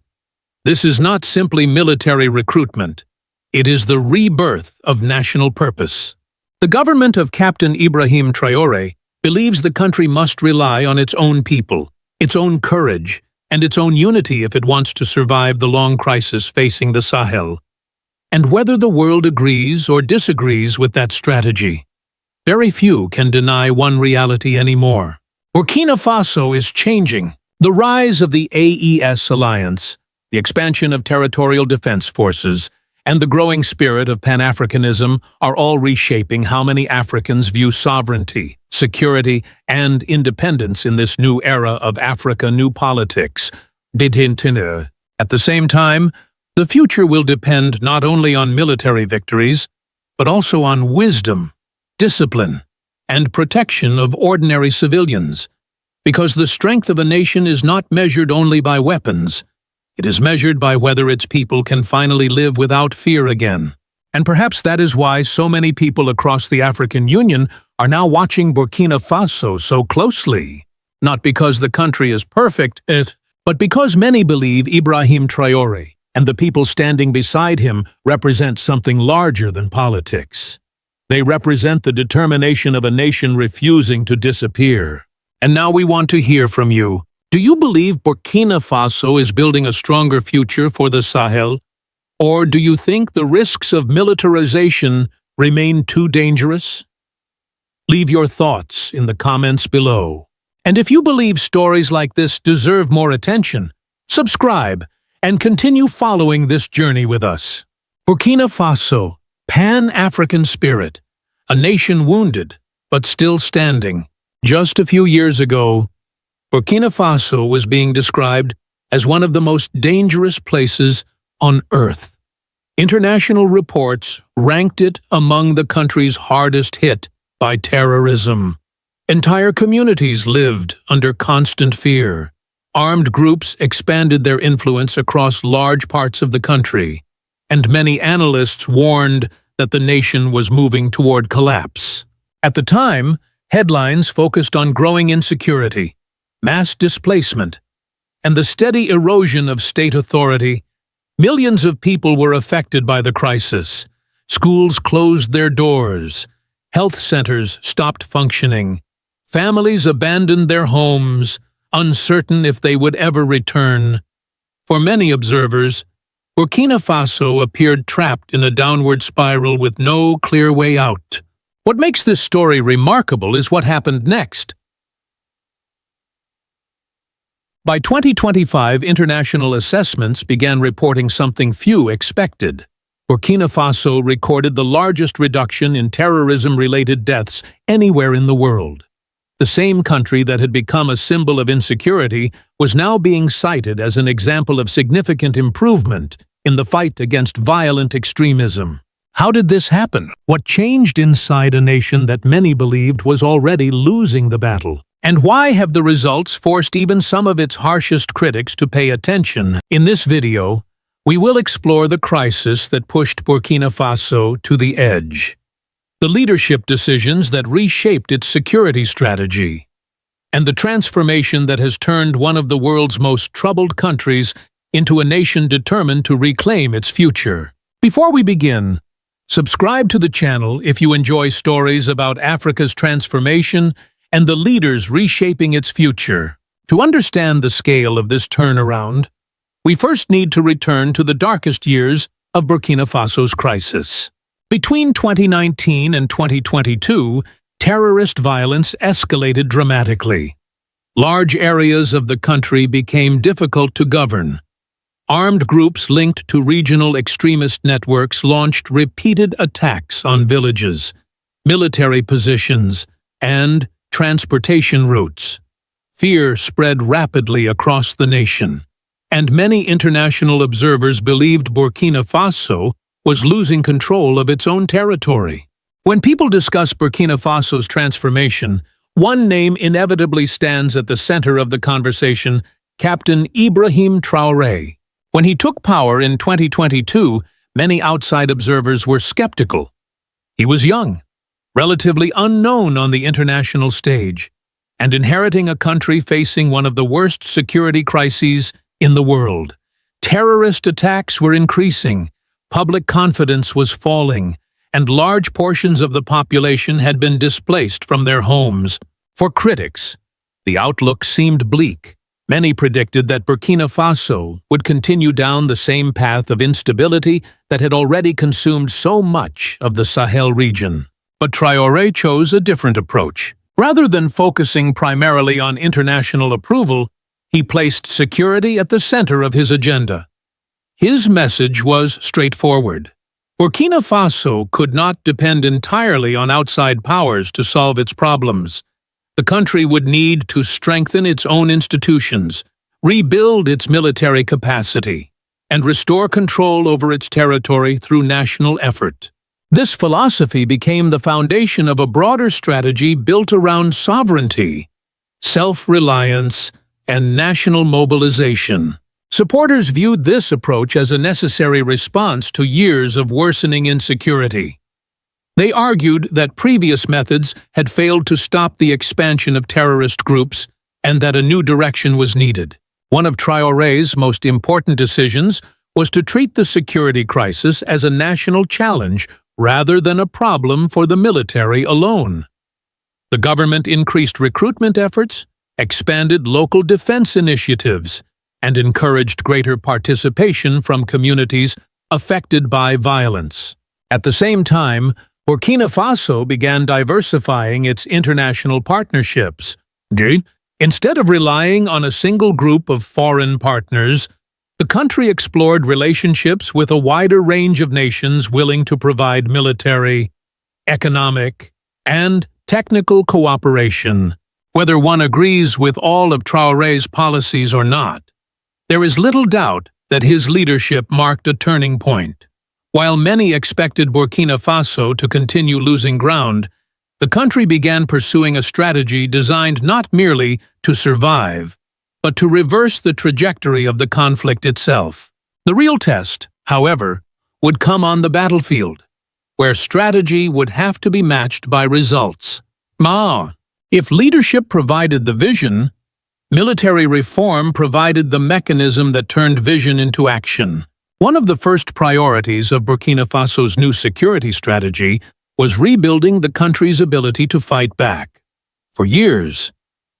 this is not simply military recruitment. It is the rebirth of national purpose. The government of Captain Ibrahim Traore believes the country must rely on its own people, its own courage, and its own unity if it wants to survive the long crisis facing the Sahel. And whether the world agrees or disagrees with that strategy, very few can deny one reality anymore. Burkina Faso is changing. The rise of the AES alliance, the expansion of territorial defense forces, and the growing spirit of Pan-Africanism are all reshaping how many Africans view sovereignty, security, and independence in this new era of Africa new politics. At the same time, the future will depend not only on military victories, but also on wisdom, discipline, and protection of ordinary civilians, because the strength of a nation is not measured only by weapons. It is measured by whether its people can finally live without fear again. And perhaps that is why so many people across the African Union are now watching Burkina Faso so closely. Not because the country is perfect, but because many believe Ibrahim Traore and the people standing beside him represent something larger than politics. They represent the determination of a nation refusing to disappear. And now we want to hear from you. Do you believe Burkina Faso is building a stronger future for the Sahel? Or do you think the risks of militarization remain too dangerous? Leave your thoughts in the comments below. And if you believe stories like this deserve more attention, subscribe and continue following this journey with us. Burkina Faso, Pan-African spirit, a nation wounded but still standing. Just a few years ago, Burkina Faso was being described as one of the most dangerous places on Earth. International reports ranked it among the countries hardest hit by terrorism. Entire communities lived under constant fear. Armed groups expanded their influence across large parts of the country, and many analysts warned that the nation was moving toward collapse. At the time, headlines focused on growing insecurity, mass displacement, and the steady erosion of state authority. Millions of people were affected by the crisis. Schools closed their doors. Health centers stopped functioning. Families abandoned their homes, uncertain if they would ever return. For many observers, Burkina Faso appeared trapped in a downward spiral with no clear way out. What makes this story remarkable is what happened next. By 2025, international assessments began reporting something few expected. Burkina Faso recorded the largest reduction in terrorism-related deaths anywhere in the world. The same country that had become a symbol of insecurity was now being cited as an example of significant improvement in the fight against violent extremism. How did this happen? What changed inside a nation that many believed was already losing the battle? And why have the results forced even some of its harshest critics to pay attention? In this video, we will explore the crisis that pushed Burkina Faso to the edge, the leadership decisions that reshaped its security strategy, and the transformation that has turned one of the world's most troubled countries into a nation determined to reclaim its future. Before we begin, subscribe to the channel if you enjoy stories about Africa's transformation and the leaders reshaping its future. To understand the scale of this turnaround, we first need to return to the darkest years of Burkina Faso's crisis. Between 2019 and 2022, terrorist violence escalated dramatically. Large areas of the country became difficult to govern. Armed groups linked to regional extremist networks launched repeated attacks on villages, military positions, and transportation routes. Fear spread rapidly across the nation, and many international observers believed Burkina Faso was losing control of its own territory. When people discuss Burkina Faso's transformation, one name inevitably stands at the center of the conversation: Captain Ibrahim Traore. When he took power in 2022, many outside observers were skeptical. He was young, relatively unknown on the international stage, and inheriting a country facing one of the worst security crises in the world. Terrorist attacks were increasing, public confidence was falling, and large portions of the population had been displaced from their homes. For critics, the outlook seemed bleak. Many predicted that Burkina Faso would continue down the same path of instability that had already consumed so much of the Sahel region. But Traore chose a different approach. Rather than focusing primarily on international approval, he placed security at the center of his agenda. His message was straightforward. Burkina Faso could not depend entirely on outside powers to solve its problems. The country would need to strengthen its own institutions, rebuild its military capacity, and restore control over its territory through national effort. This philosophy became the foundation of a broader strategy built around sovereignty, self-reliance, and national mobilization. Supporters viewed this approach as a necessary response to years of worsening insecurity. They argued that previous methods had failed to stop the expansion of terrorist groups and that a new direction was needed. One of Traore's most important decisions was to treat the security crisis as a national challenge rather than a problem for the military alone. The government increased recruitment efforts, expanded local defense initiatives, and encouraged greater participation from communities affected by violence. At the same time, Burkina Faso began diversifying its international partnerships. Instead of relying on a single group of foreign partners, the country explored relationships with a wider range of nations willing to provide military, economic, and technical cooperation. Whether one agrees with all of Traore's policies or not, there is little doubt that his leadership marked a turning point. While many expected Burkina Faso to continue losing ground, the country began pursuing a strategy designed not merely to survive, but to reverse the trajectory of the conflict itself. The real test, however, would come on the battlefield, where strategy would have to be matched by results. If leadership provided the vision, military reform provided the mechanism that turned vision into action. One of the first priorities of Burkina Faso's new security strategy was rebuilding the country's ability to fight back. For years,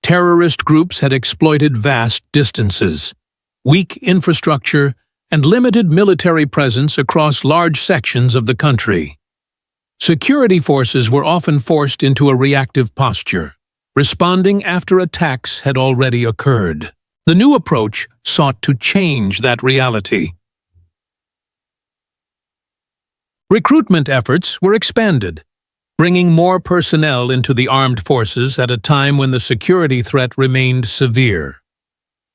terrorist groups had exploited vast distances, weak infrastructure, and limited military presence across large sections of the country. Security forces were often forced into a reactive posture, responding after attacks had already occurred. The new approach sought to change that reality. Recruitment efforts were expanded, bringing more personnel into the armed forces at a time when the security threat remained severe.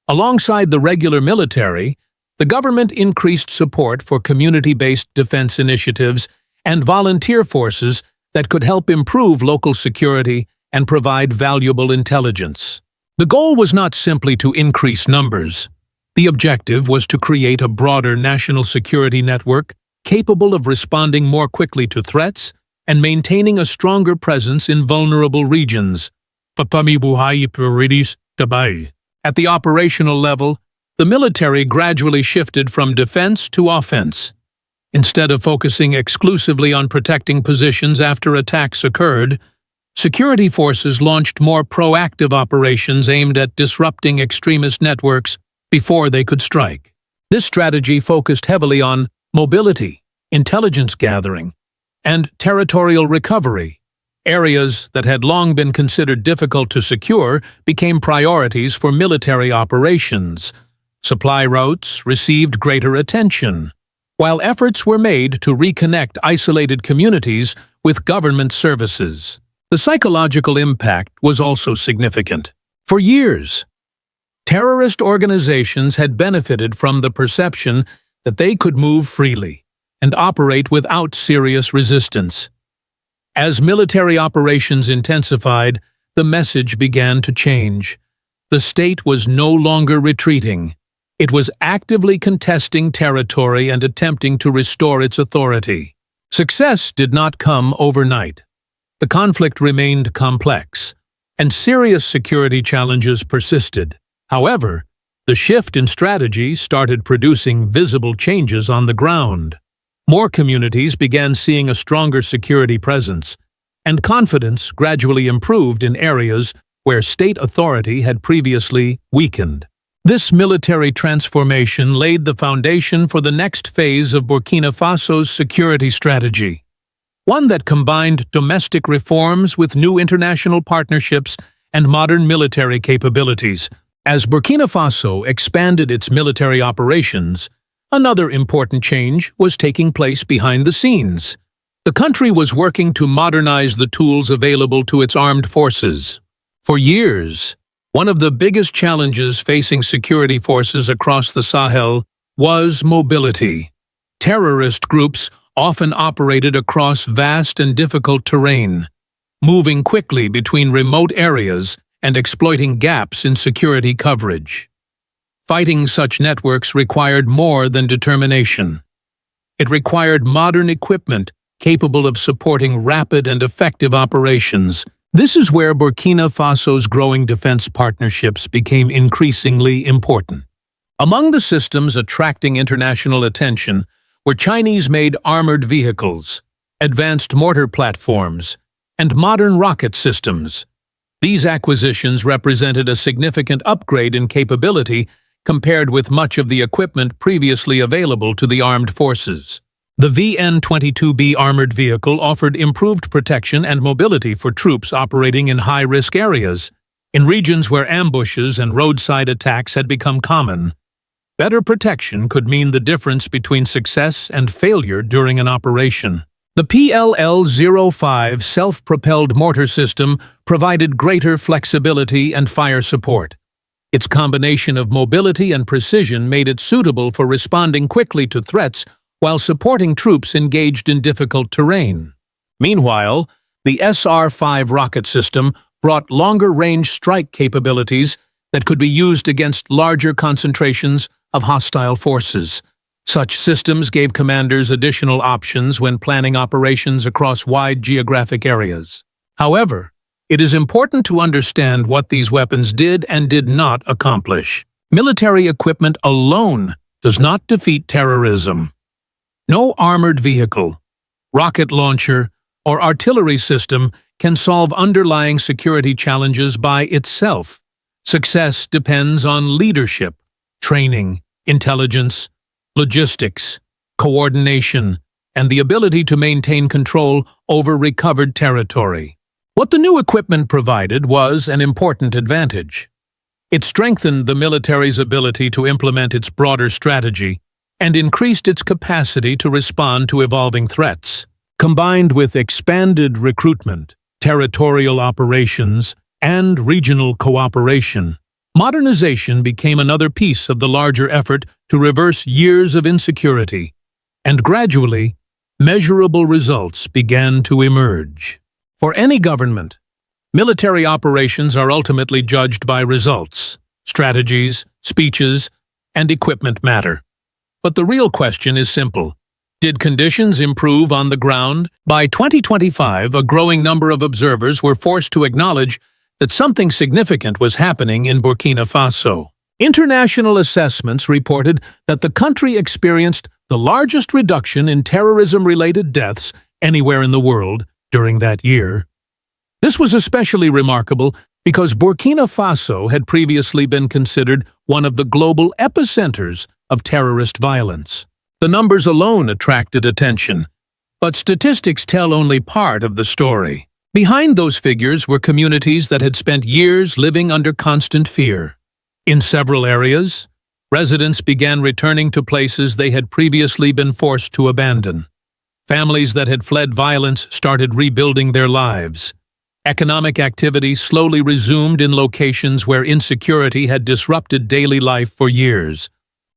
Alongside the regular military, the government increased support for community-based defense initiatives and volunteer forces that could help improve local security and provide valuable intelligence. The goal was not simply to increase numbers. The objective was to create a broader national security network capable of responding more quickly to threats and maintaining a stronger presence in vulnerable regions. At the operational level, the military gradually shifted from defense to offense. Instead of focusing exclusively on protecting positions after attacks occurred, security forces launched more proactive operations aimed at disrupting extremist networks before they could strike. This strategy focused heavily on mobility, intelligence gathering, and territorial recovery. Areas that had long been considered difficult to secure became priorities for military operations. Supply routes received greater attention, while efforts were made to reconnect isolated communities with government services. The psychological impact was also significant. For years, terrorist organizations had benefited from the perception that they could move freely and operate without serious resistance. As military operations intensified, the message began to change. The state was no longer retreating. It was actively contesting territory and attempting to restore its authority. Success did not come overnight. The conflict remained complex, and serious security challenges persisted. However, the shift in strategy started producing visible changes on the ground. More communities began seeing a stronger security presence, and confidence gradually improved in areas where state authority had previously weakened. This military transformation laid the foundation for the next phase of Burkina Faso's security strategy, one that combined domestic reforms with new international partnerships and modern military capabilities. As Burkina Faso expanded its military operations, another important change was taking place behind the scenes. The country was working to modernize the tools available to its armed forces. For years, one of the biggest challenges facing security forces across the Sahel was mobility. Terrorist groups often operated across vast and difficult terrain, moving quickly between remote areas and exploiting gaps in security coverage. Fighting such networks required more than determination. It required modern equipment capable of supporting rapid and effective operations. This is where Burkina Faso's growing defense partnerships became increasingly important. Among the systems attracting international attention were Chinese-made armored vehicles, advanced mortar platforms, and modern rocket systems. These acquisitions represented a significant upgrade in capability compared with much of the equipment previously available to the armed forces. The VN-22B armored vehicle offered improved protection and mobility for troops operating in high-risk areas, in regions where ambushes and roadside attacks had become common. Better protection could mean the difference between success and failure during an operation. The PLL-05 self-propelled mortar system provided greater flexibility and fire support. Its combination of mobility and precision made it suitable for responding quickly to threats while supporting troops engaged in difficult terrain. Meanwhile, the SR-5 rocket system brought longer-range strike capabilities that could be used against larger concentrations of hostile forces. Such systems gave commanders additional options when planning operations across wide geographic areas. However, it is important to understand what these weapons did and did not accomplish. Military equipment alone does not defeat terrorism. No armored vehicle, rocket launcher, or artillery system can solve underlying security challenges by itself. Success depends on leadership, training, intelligence, logistics, coordination, and the ability to maintain control over recovered territory. What the new equipment provided was an important advantage. It strengthened the military's ability to implement its broader strategy and increased its capacity to respond to evolving threats. Combined with expanded recruitment, territorial operations, and regional cooperation, modernization became another piece of the larger effort to reverse years of insecurity, and gradually, measurable results began to emerge. For any government, military operations are ultimately judged by results. Strategies, speeches, and equipment matter. But the real question is simple. Did conditions improve on the ground? By 2025, a growing number of observers were forced to acknowledge that something significant was happening in Burkina Faso. International assessments reported that the country experienced the largest reduction in terrorism-related deaths anywhere in the world during that year. This was especially remarkable because Burkina Faso had previously been considered one of the global epicenters of terrorist violence. The numbers alone attracted attention, but statistics tell only part of the story. Behind those figures were communities that had spent years living under constant fear. In several areas, residents began returning to places they had previously been forced to abandon. Families that had fled violence started rebuilding their lives. Economic activity slowly resumed in locations where insecurity had disrupted daily life for years.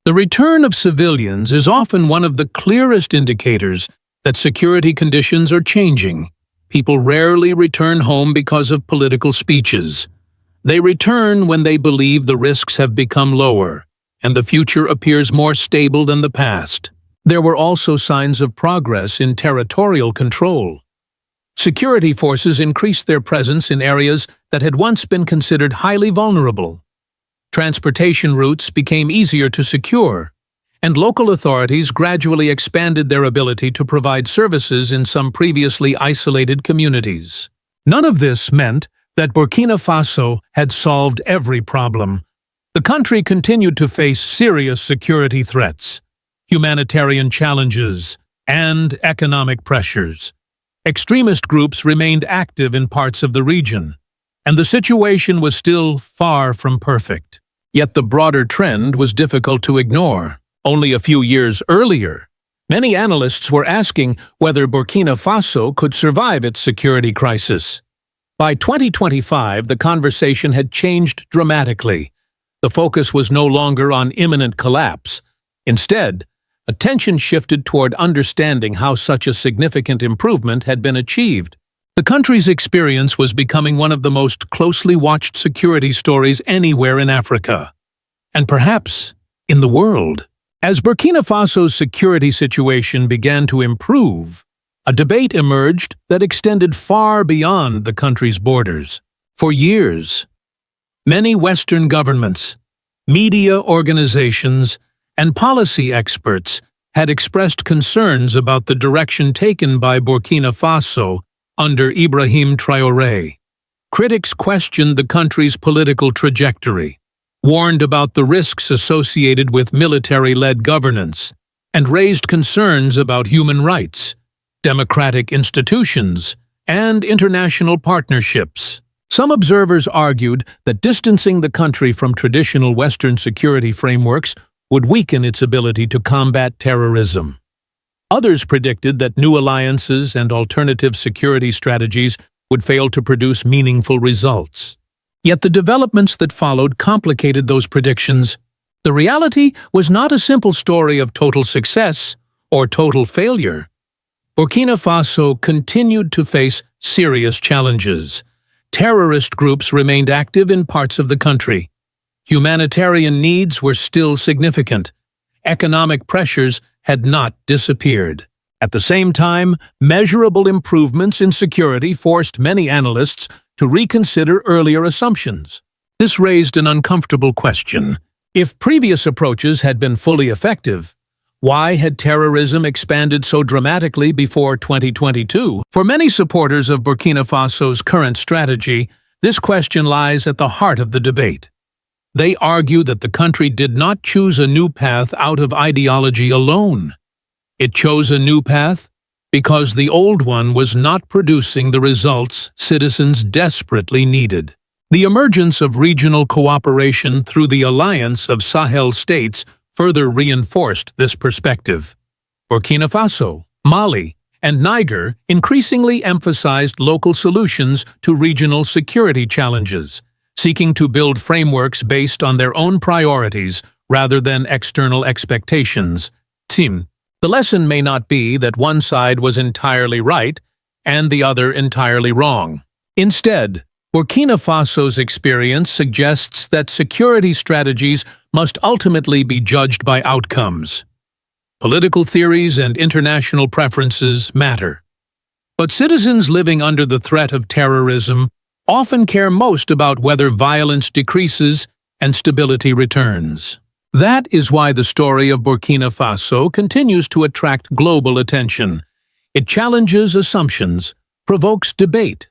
The return of civilians is often one of the clearest indicators that security conditions are changing. People rarely return home because of political speeches. They return when they believe the risks have become lower, and the future appears more stable than the past. There were also signs of progress in territorial control. Security forces increased their presence in areas that had once been considered highly vulnerable. Transportation routes became easier to secure, and local authorities gradually expanded their ability to provide services in some previously isolated communities. None of this meant that Burkina Faso had solved every problem. The country continued to face serious security threats, humanitarian challenges, and economic pressures. Extremist groups remained active in parts of the region, and the situation was still far from perfect. Yet the broader trend was difficult to ignore. Only a few years earlier, many analysts were asking whether Burkina Faso could survive its security crisis. By 2025, the conversation had changed dramatically. The focus was no longer on imminent collapse. Instead, attention shifted toward understanding how such a significant improvement had been achieved. The country's experience was becoming one of the most closely watched security stories anywhere in Africa, and perhaps in the world. As Burkina Faso's security situation began to improve, a debate emerged that extended far beyond the country's borders. For years, many Western governments, media organizations, and policy experts had expressed concerns about the direction taken by Burkina Faso under Ibrahim Traore. Critics questioned the country's political trajectory, warned about the risks associated with military-led governance, and raised concerns about human rights, democratic institutions, and international partnerships. Some observers argued that distancing the country from traditional Western security frameworks would weaken its ability to combat terrorism. Others predicted that new alliances and alternative security strategies would fail to produce meaningful results. Yet the developments that followed complicated those predictions. The reality was not a simple story of total success or total failure. Burkina Faso continued to face serious challenges. Terrorist groups remained active in parts of the country. Humanitarian needs were still significant. Economic pressures had not disappeared. At the same time, measurable improvements in security forced many analysts to reconsider earlier assumptions. This raised an uncomfortable question. If previous approaches had been fully effective, why had terrorism expanded so dramatically before 2022? For many supporters of Burkina Faso's current strategy, this question lies at the heart of the debate. They argue that the country did not choose a new path out of ideology alone. It chose a new path because the old one was not producing the results citizens desperately needed. The emergence of regional cooperation through the alliance of Sahel states further reinforced this perspective. Burkina Faso, Mali, and Niger increasingly emphasized local solutions to regional security challenges, seeking to build frameworks based on their own priorities rather than external expectations. The lesson may not be that one side was entirely right and the other entirely wrong. Instead, Burkina Faso's experience suggests that security strategies must ultimately be judged by outcomes. Political theories and international preferences matter, but citizens living under the threat of terrorism often care most about whether violence decreases and stability returns. That is why the story of Burkina Faso continues to attract global attention. It challenges assumptions, provokes debate,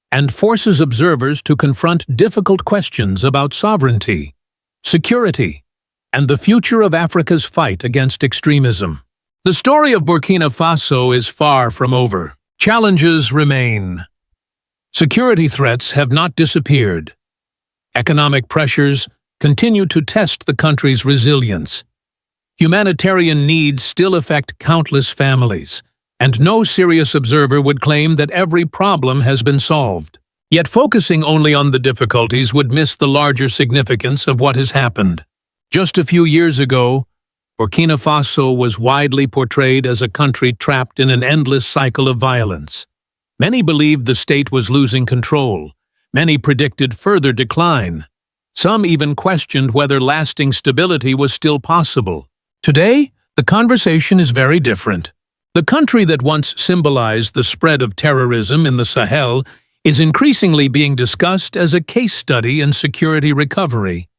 and forces observers to confront difficult questions about sovereignty, security, and the future of Africa's fight against extremism. The story of Burkina Faso is far from over. Challenges remain. Security threats have not disappeared. Economic pressures continue to test the country's resilience. Humanitarian needs still affect countless families, and no serious observer would claim that every problem has been solved. Yet focusing only on the difficulties would miss the larger significance of what has happened. Just a few years ago, Burkina Faso was widely portrayed as a country trapped in an endless cycle of violence. Many believed the state was losing control. Many predicted further decline. Some even questioned whether lasting stability was still possible. Today, the conversation is very different. The country that once symbolized the spread of terrorism in the Sahel is increasingly being discussed as a case study in security recovery.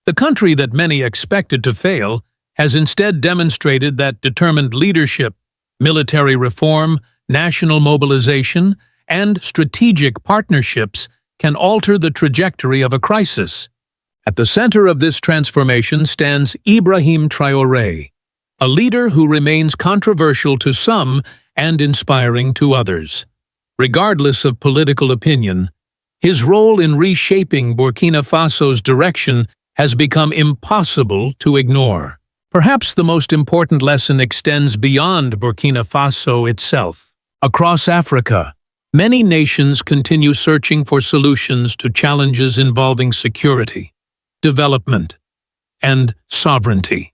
The country that many expected to fail has instead demonstrated that determined leadership, military reform, national mobilization, and strategic partnerships can alter the trajectory of a crisis. At the center of this transformation stands Ibrahim Traore, a leader who remains controversial to some and inspiring to others. Regardless of political opinion, his role in reshaping Burkina Faso's direction has become impossible to ignore. Perhaps the most important lesson extends beyond Burkina Faso itself. Across Africa, many nations continue searching for solutions to challenges involving security, development, and sovereignty.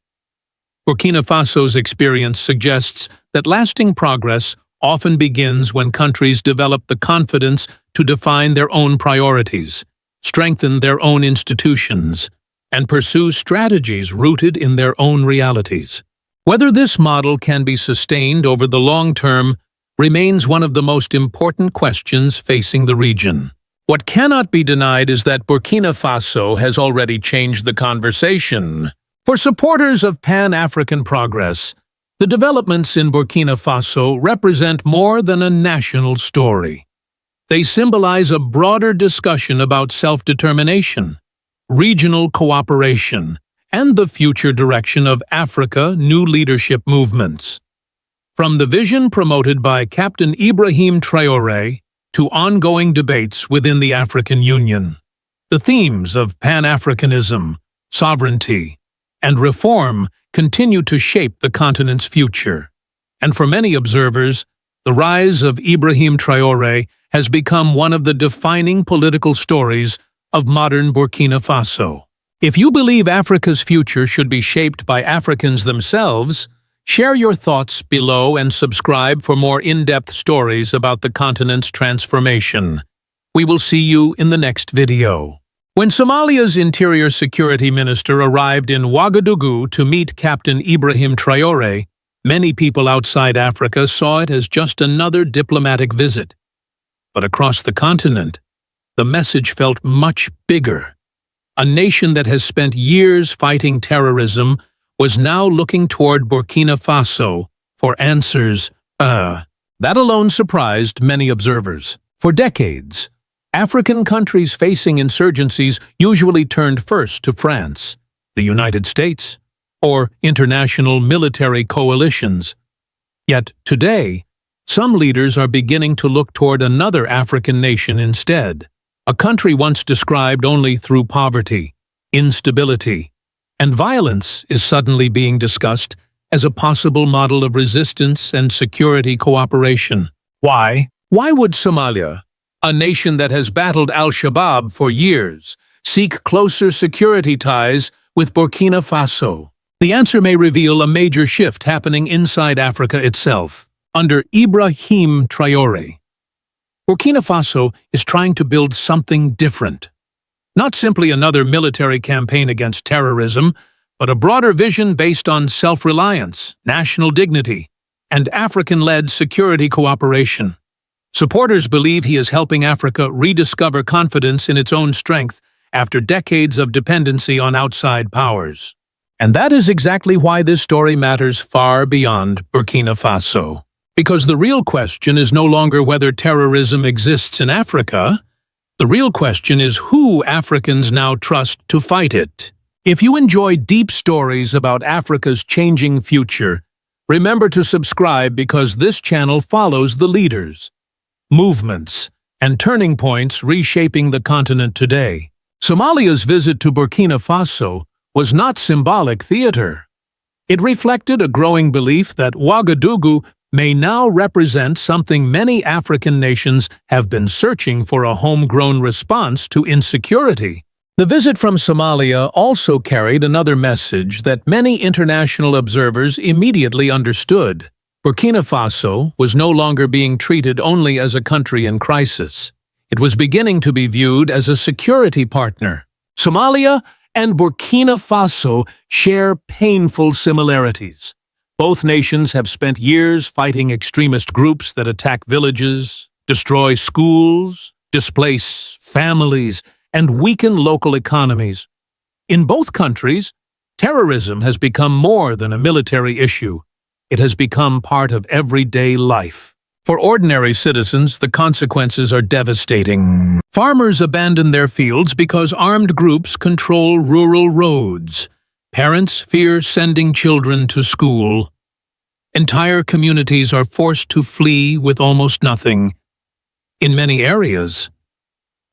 Burkina Faso's experience suggests that lasting progress often begins when countries develop the confidence to define their own priorities, strengthen their own institutions, and pursue strategies rooted in their own realities. Whether this model can be sustained over the long term remains one of the most important questions facing the region. What cannot be denied is that Burkina Faso has already changed the conversation. For supporters of Pan-African progress, the developments in Burkina Faso represent more than a national story. They symbolize a broader discussion about self-determination, regional cooperation, and the future direction of Africa's new leadership movements. From the vision promoted by Captain Ibrahim Traore to ongoing debates within the African Union, the themes of Pan-Africanism, sovereignty, and reform continue to shape the continent's future. And for many observers, the rise of Ibrahim Traore has become one of the defining political stories of modern Burkina Faso. If you believe Africa's future should be shaped by Africans themselves, share your thoughts below and subscribe for more in-depth stories about the continent's transformation. We will see you in the next video. When Somalia's Interior Security Minister arrived in Ouagadougou to meet Captain Ibrahim Traore, many people outside Africa saw it as just another diplomatic visit. But across the continent, the message felt much bigger. A nation that has spent years fighting terrorism was now looking toward Burkina Faso for answers. That alone surprised many observers. For decades, African countries facing insurgencies usually turned first to France, the United States, or international military coalitions. Yet today, some leaders are beginning to look toward another African nation instead, a country once described only through poverty, instability, and violence is suddenly being discussed as a possible model of resistance and security cooperation. Why? Why would Somalia, a nation that has battled al-Shabaab for years, seek closer security ties with Burkina Faso? The answer may reveal a major shift happening inside Africa itself. Under Ibrahim Traore, Burkina Faso is trying to build something different. Not simply another military campaign against terrorism, but a broader vision based on self-reliance, national dignity, and African-led security cooperation. Supporters believe he is helping Africa rediscover confidence in its own strength after decades of dependency on outside powers. And that is exactly why this story matters far beyond Burkina Faso. Because the real question is no longer whether terrorism exists in Africa. The real question is who Africans now trust to fight it. If you enjoy deep stories about Africa's changing future, remember to subscribe because this channel follows the leaders, movements, and turning points reshaping the continent today. Somalia's visit to Burkina Faso was not symbolic theater. It reflected a growing belief that Ouagadougou may now represent something many African nations have been searching for: a homegrown response to insecurity. The visit from Somalia also carried another message that many international observers immediately understood. Burkina Faso was no longer being treated only as a country in crisis. It was beginning to be viewed as a security partner. Somalia and Burkina Faso share painful similarities. Both nations have spent years fighting extremist groups that attack villages, destroy schools, displace families, and weaken local economies. In both countries, terrorism has become more than a military issue. It has become part of everyday life. For ordinary citizens, the consequences are devastating. Farmers abandon their fields because armed groups control rural roads. Parents fear sending children to school. Entire communities are forced to flee with almost nothing. In many areas,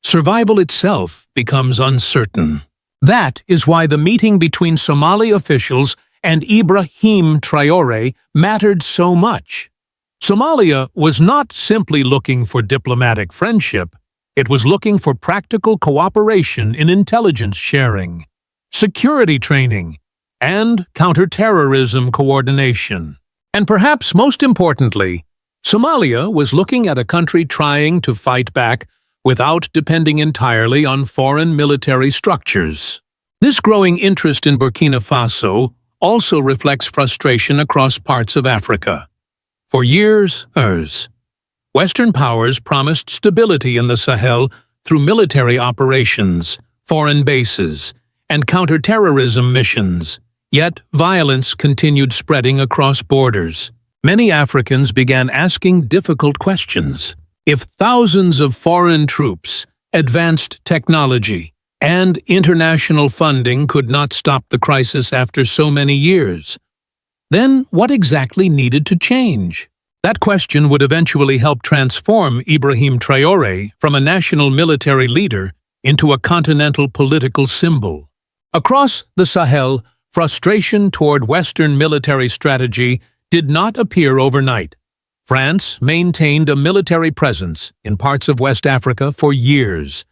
survival itself becomes uncertain. That is why the meeting between Somali officials and Ibrahim Traore mattered so much. Somalia was not simply looking for diplomatic friendship, it was looking for practical cooperation in intelligence sharing, security training, and counterterrorism coordination. And perhaps most importantly, Somalia was looking at a country trying to fight back without depending entirely on foreign military structures. This growing interest in Burkina Faso also reflects frustration across parts of Africa. For years, Western powers promised stability in the Sahel through military operations, foreign bases, and counterterrorism missions. Yet, violence continued spreading across borders. Many Africans began asking difficult questions. If thousands of foreign troops, advanced technology, and international funding could not stop the crisis after so many years, then what exactly needed to change? That question would eventually help transform Ibrahim Traore from a national military leader into a continental political symbol. Across the Sahel, frustration toward Western military strategy did not appear overnight. France maintained a military presence in parts of West Africa for years.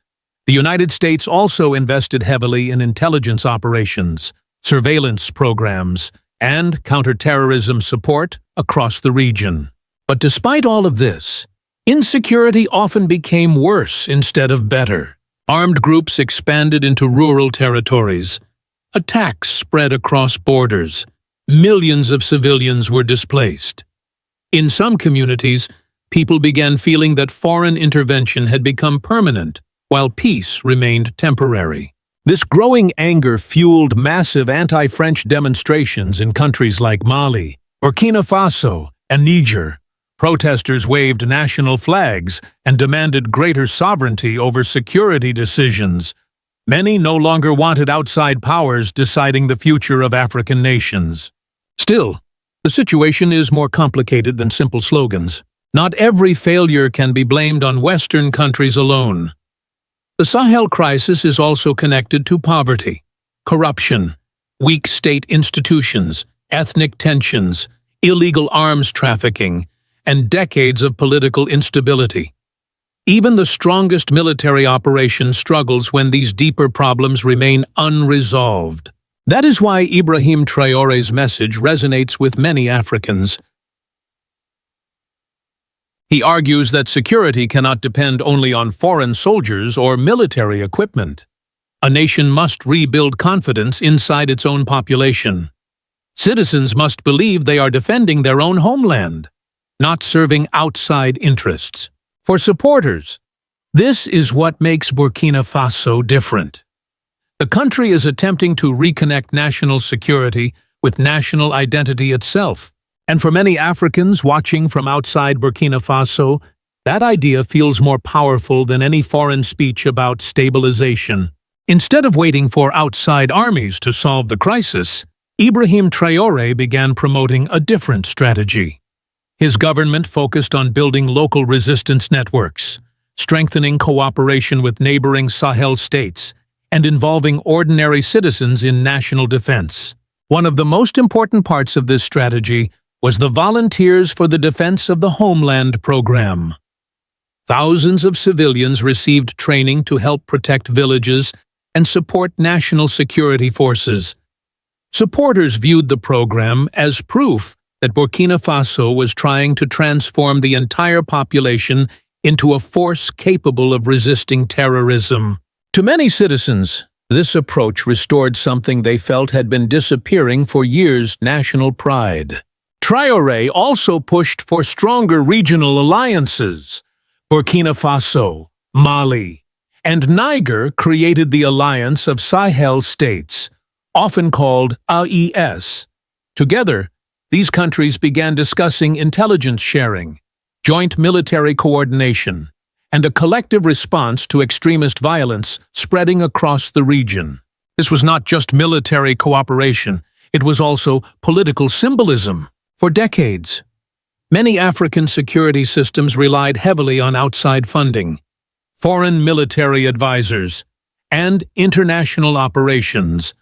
The United States also invested heavily in intelligence operations, surveillance programs, and counterterrorism support across the region. But despite all of this, insecurity often became worse instead of better. Armed groups expanded into rural territories. Attacks spread across borders. Millions of civilians were displaced. In some communities, people began feeling that foreign intervention had become permanent, while peace remained temporary. This growing anger fueled massive anti-French demonstrations in countries like Mali, Burkina Faso, and Niger. Protesters waved national flags and demanded greater sovereignty over security decisions. Many no longer wanted outside powers deciding the future of African nations. Still, the situation is more complicated than simple slogans. Not every failure can be blamed on Western countries alone. The Sahel crisis is also connected to poverty, corruption, weak state institutions, ethnic tensions, illegal arms trafficking, and decades of political instability. Even the strongest military operation struggles when these deeper problems remain unresolved. That is why Ibrahim Traore's message resonates with many Africans. He argues that security cannot depend only on foreign soldiers or military equipment. A nation must rebuild confidence inside its own population. Citizens must believe they are defending their own homeland, not serving outside interests. For supporters, this is what makes Burkina Faso different. The country is attempting to reconnect national security with national identity itself. And for many Africans watching from outside Burkina Faso, that idea feels more powerful than any foreign speech about stabilization. Instead of waiting for outside armies to solve the crisis, Ibrahim Traore began promoting a different strategy. His government focused on building local resistance networks, strengthening cooperation with neighboring Sahel states, and involving ordinary citizens in national defense. One of the most important parts of this strategy was the Volunteers for the Defense of the Homeland program. Thousands of civilians received training to help protect villages and support national security forces. Supporters viewed the program as proof that Burkina Faso was trying to transform the entire population into a force capable of resisting terrorism. To many citizens, this approach restored something they felt had been disappearing for years: national pride. Traore also pushed for stronger regional alliances. Burkina Faso, Mali, and Niger created the alliance of Sahel states, often called AES. Together, these countries began discussing intelligence sharing, joint military coordination, and a collective response to extremist violence spreading across the region. This was not just military cooperation, it was also political symbolism. For decades, many African security systems relied heavily on outside funding, foreign military advisors, and international operations.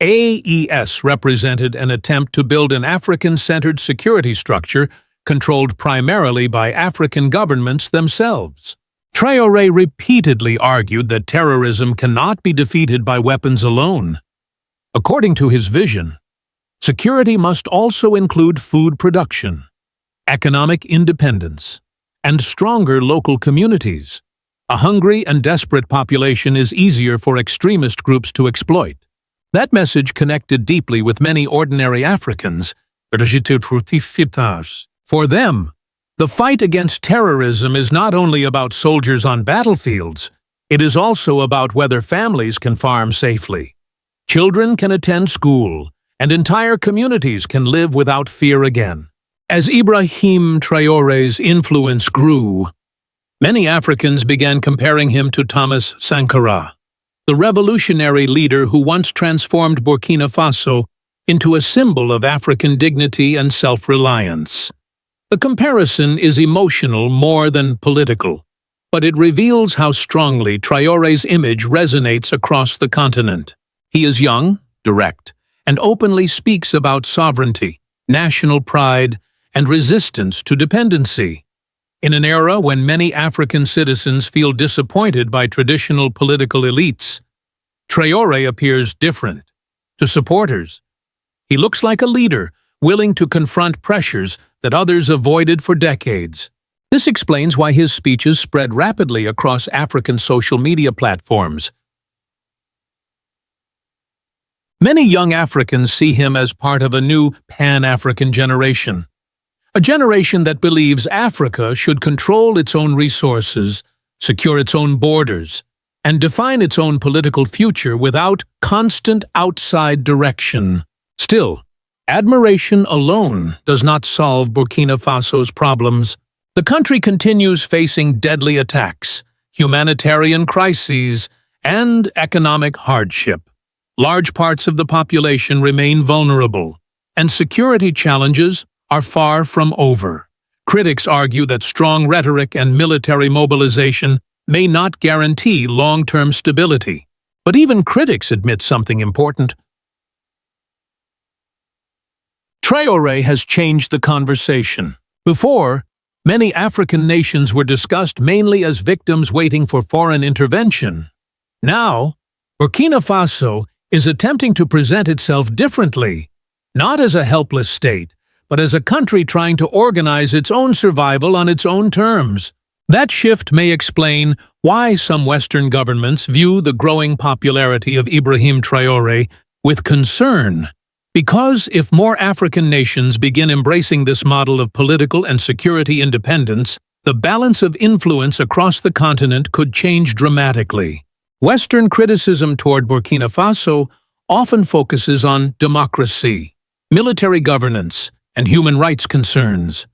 AES represented an attempt to build an African-centered security structure controlled primarily by African governments themselves. Traore repeatedly argued that terrorism cannot be defeated by weapons alone. According to his vision, security must also include food production, economic independence, and stronger local communities. A hungry and desperate population is easier for extremist groups to exploit. That message connected deeply with many ordinary Africans. For them, the fight against terrorism is not only about soldiers on battlefields, it is also about whether families can farm safely, children can attend school, and entire communities can live without fear again. As Ibrahim Traore's influence grew, many Africans began comparing him to Thomas Sankara, the revolutionary leader who once transformed Burkina Faso into a symbol of African dignity and self-reliance. The comparison is emotional more than political, but it reveals how strongly Traore's image resonates across the continent. He is young, direct, and openly speaks about sovereignty, national pride, and resistance to dependency. In an era when many African citizens feel disappointed by traditional political elites, Traore appears different. To supporters, he looks like a leader, willing to confront pressures that others avoided for decades. This explains why his speeches spread rapidly across African social media platforms. Many young Africans see him as part of a new Pan-African generation, a generation that believes Africa should control its own resources, secure its own borders, and define its own political future without constant outside direction. Still, admiration alone does not solve Burkina Faso's problems. The country continues facing deadly attacks, humanitarian crises, and economic hardship. Large parts of the population remain vulnerable, and security challenges are far from over. Critics argue that strong rhetoric and military mobilization may not guarantee long-term stability. But even critics admit something important. Traore has changed the conversation. Before, many African nations were discussed mainly as victims waiting for foreign intervention. Now, Burkina Faso is attempting to present itself differently, not as a helpless state, but as a country trying to organize its own survival on its own terms. That shift may explain why some Western governments view the growing popularity of Ibrahim Traore with concern. Because if more African nations begin embracing this model of political and security independence, the balance of influence across the continent could change dramatically. Western criticism toward Burkina Faso often focuses on democracy, military governance, and human rights concerns.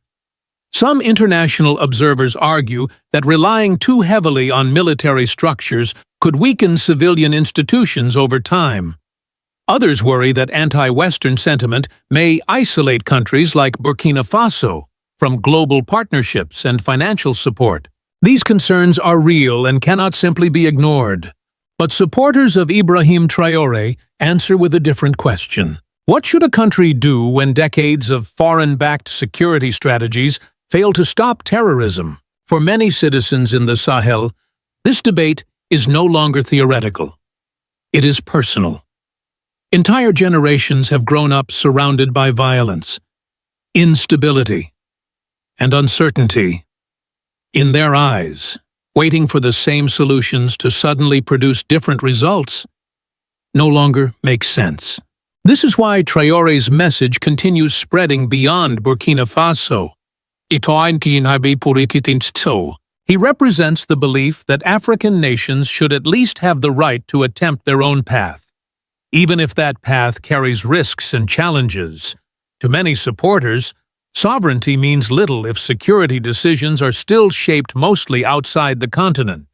Some international observers argue that relying too heavily on military structures could weaken civilian institutions over time. Others worry that anti-Western sentiment may isolate countries like Burkina Faso from global partnerships and financial support. These concerns are real and cannot simply be ignored. But supporters of Ibrahim Traore answer with a different question. What should a country do when decades of foreign-backed security strategies fail to stop terrorism? For many citizens in the Sahel, this debate is no longer theoretical. It is personal. Entire generations have grown up surrounded by violence, instability, and uncertainty. In their eyes, waiting for the same solutions to suddenly produce different results no longer makes sense. This is why Traore's message continues spreading beyond Burkina Faso. He represents the belief that African nations should at least have the right to attempt their own path, even if that path carries risks and challenges. To many supporters, Sovereignty means little if security decisions are still shaped mostly outside the continent.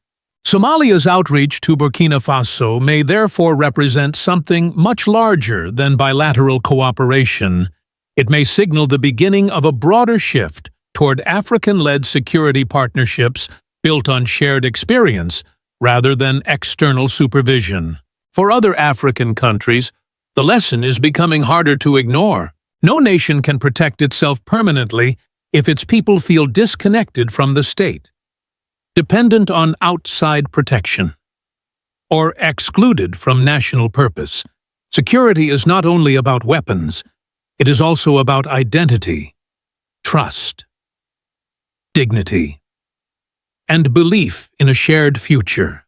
Somalia's outreach to Burkina Faso may therefore represent something much larger than bilateral cooperation. It may signal the beginning of a broader shift toward African-led security partnerships built on shared experience rather than external supervision. For other African countries, the lesson is becoming harder to ignore. No nation can protect itself permanently if its people feel disconnected from the state, dependent on outside protection, or excluded from national purpose. Security is not only about weapons, it is also about identity, trust, dignity, and belief in a shared future.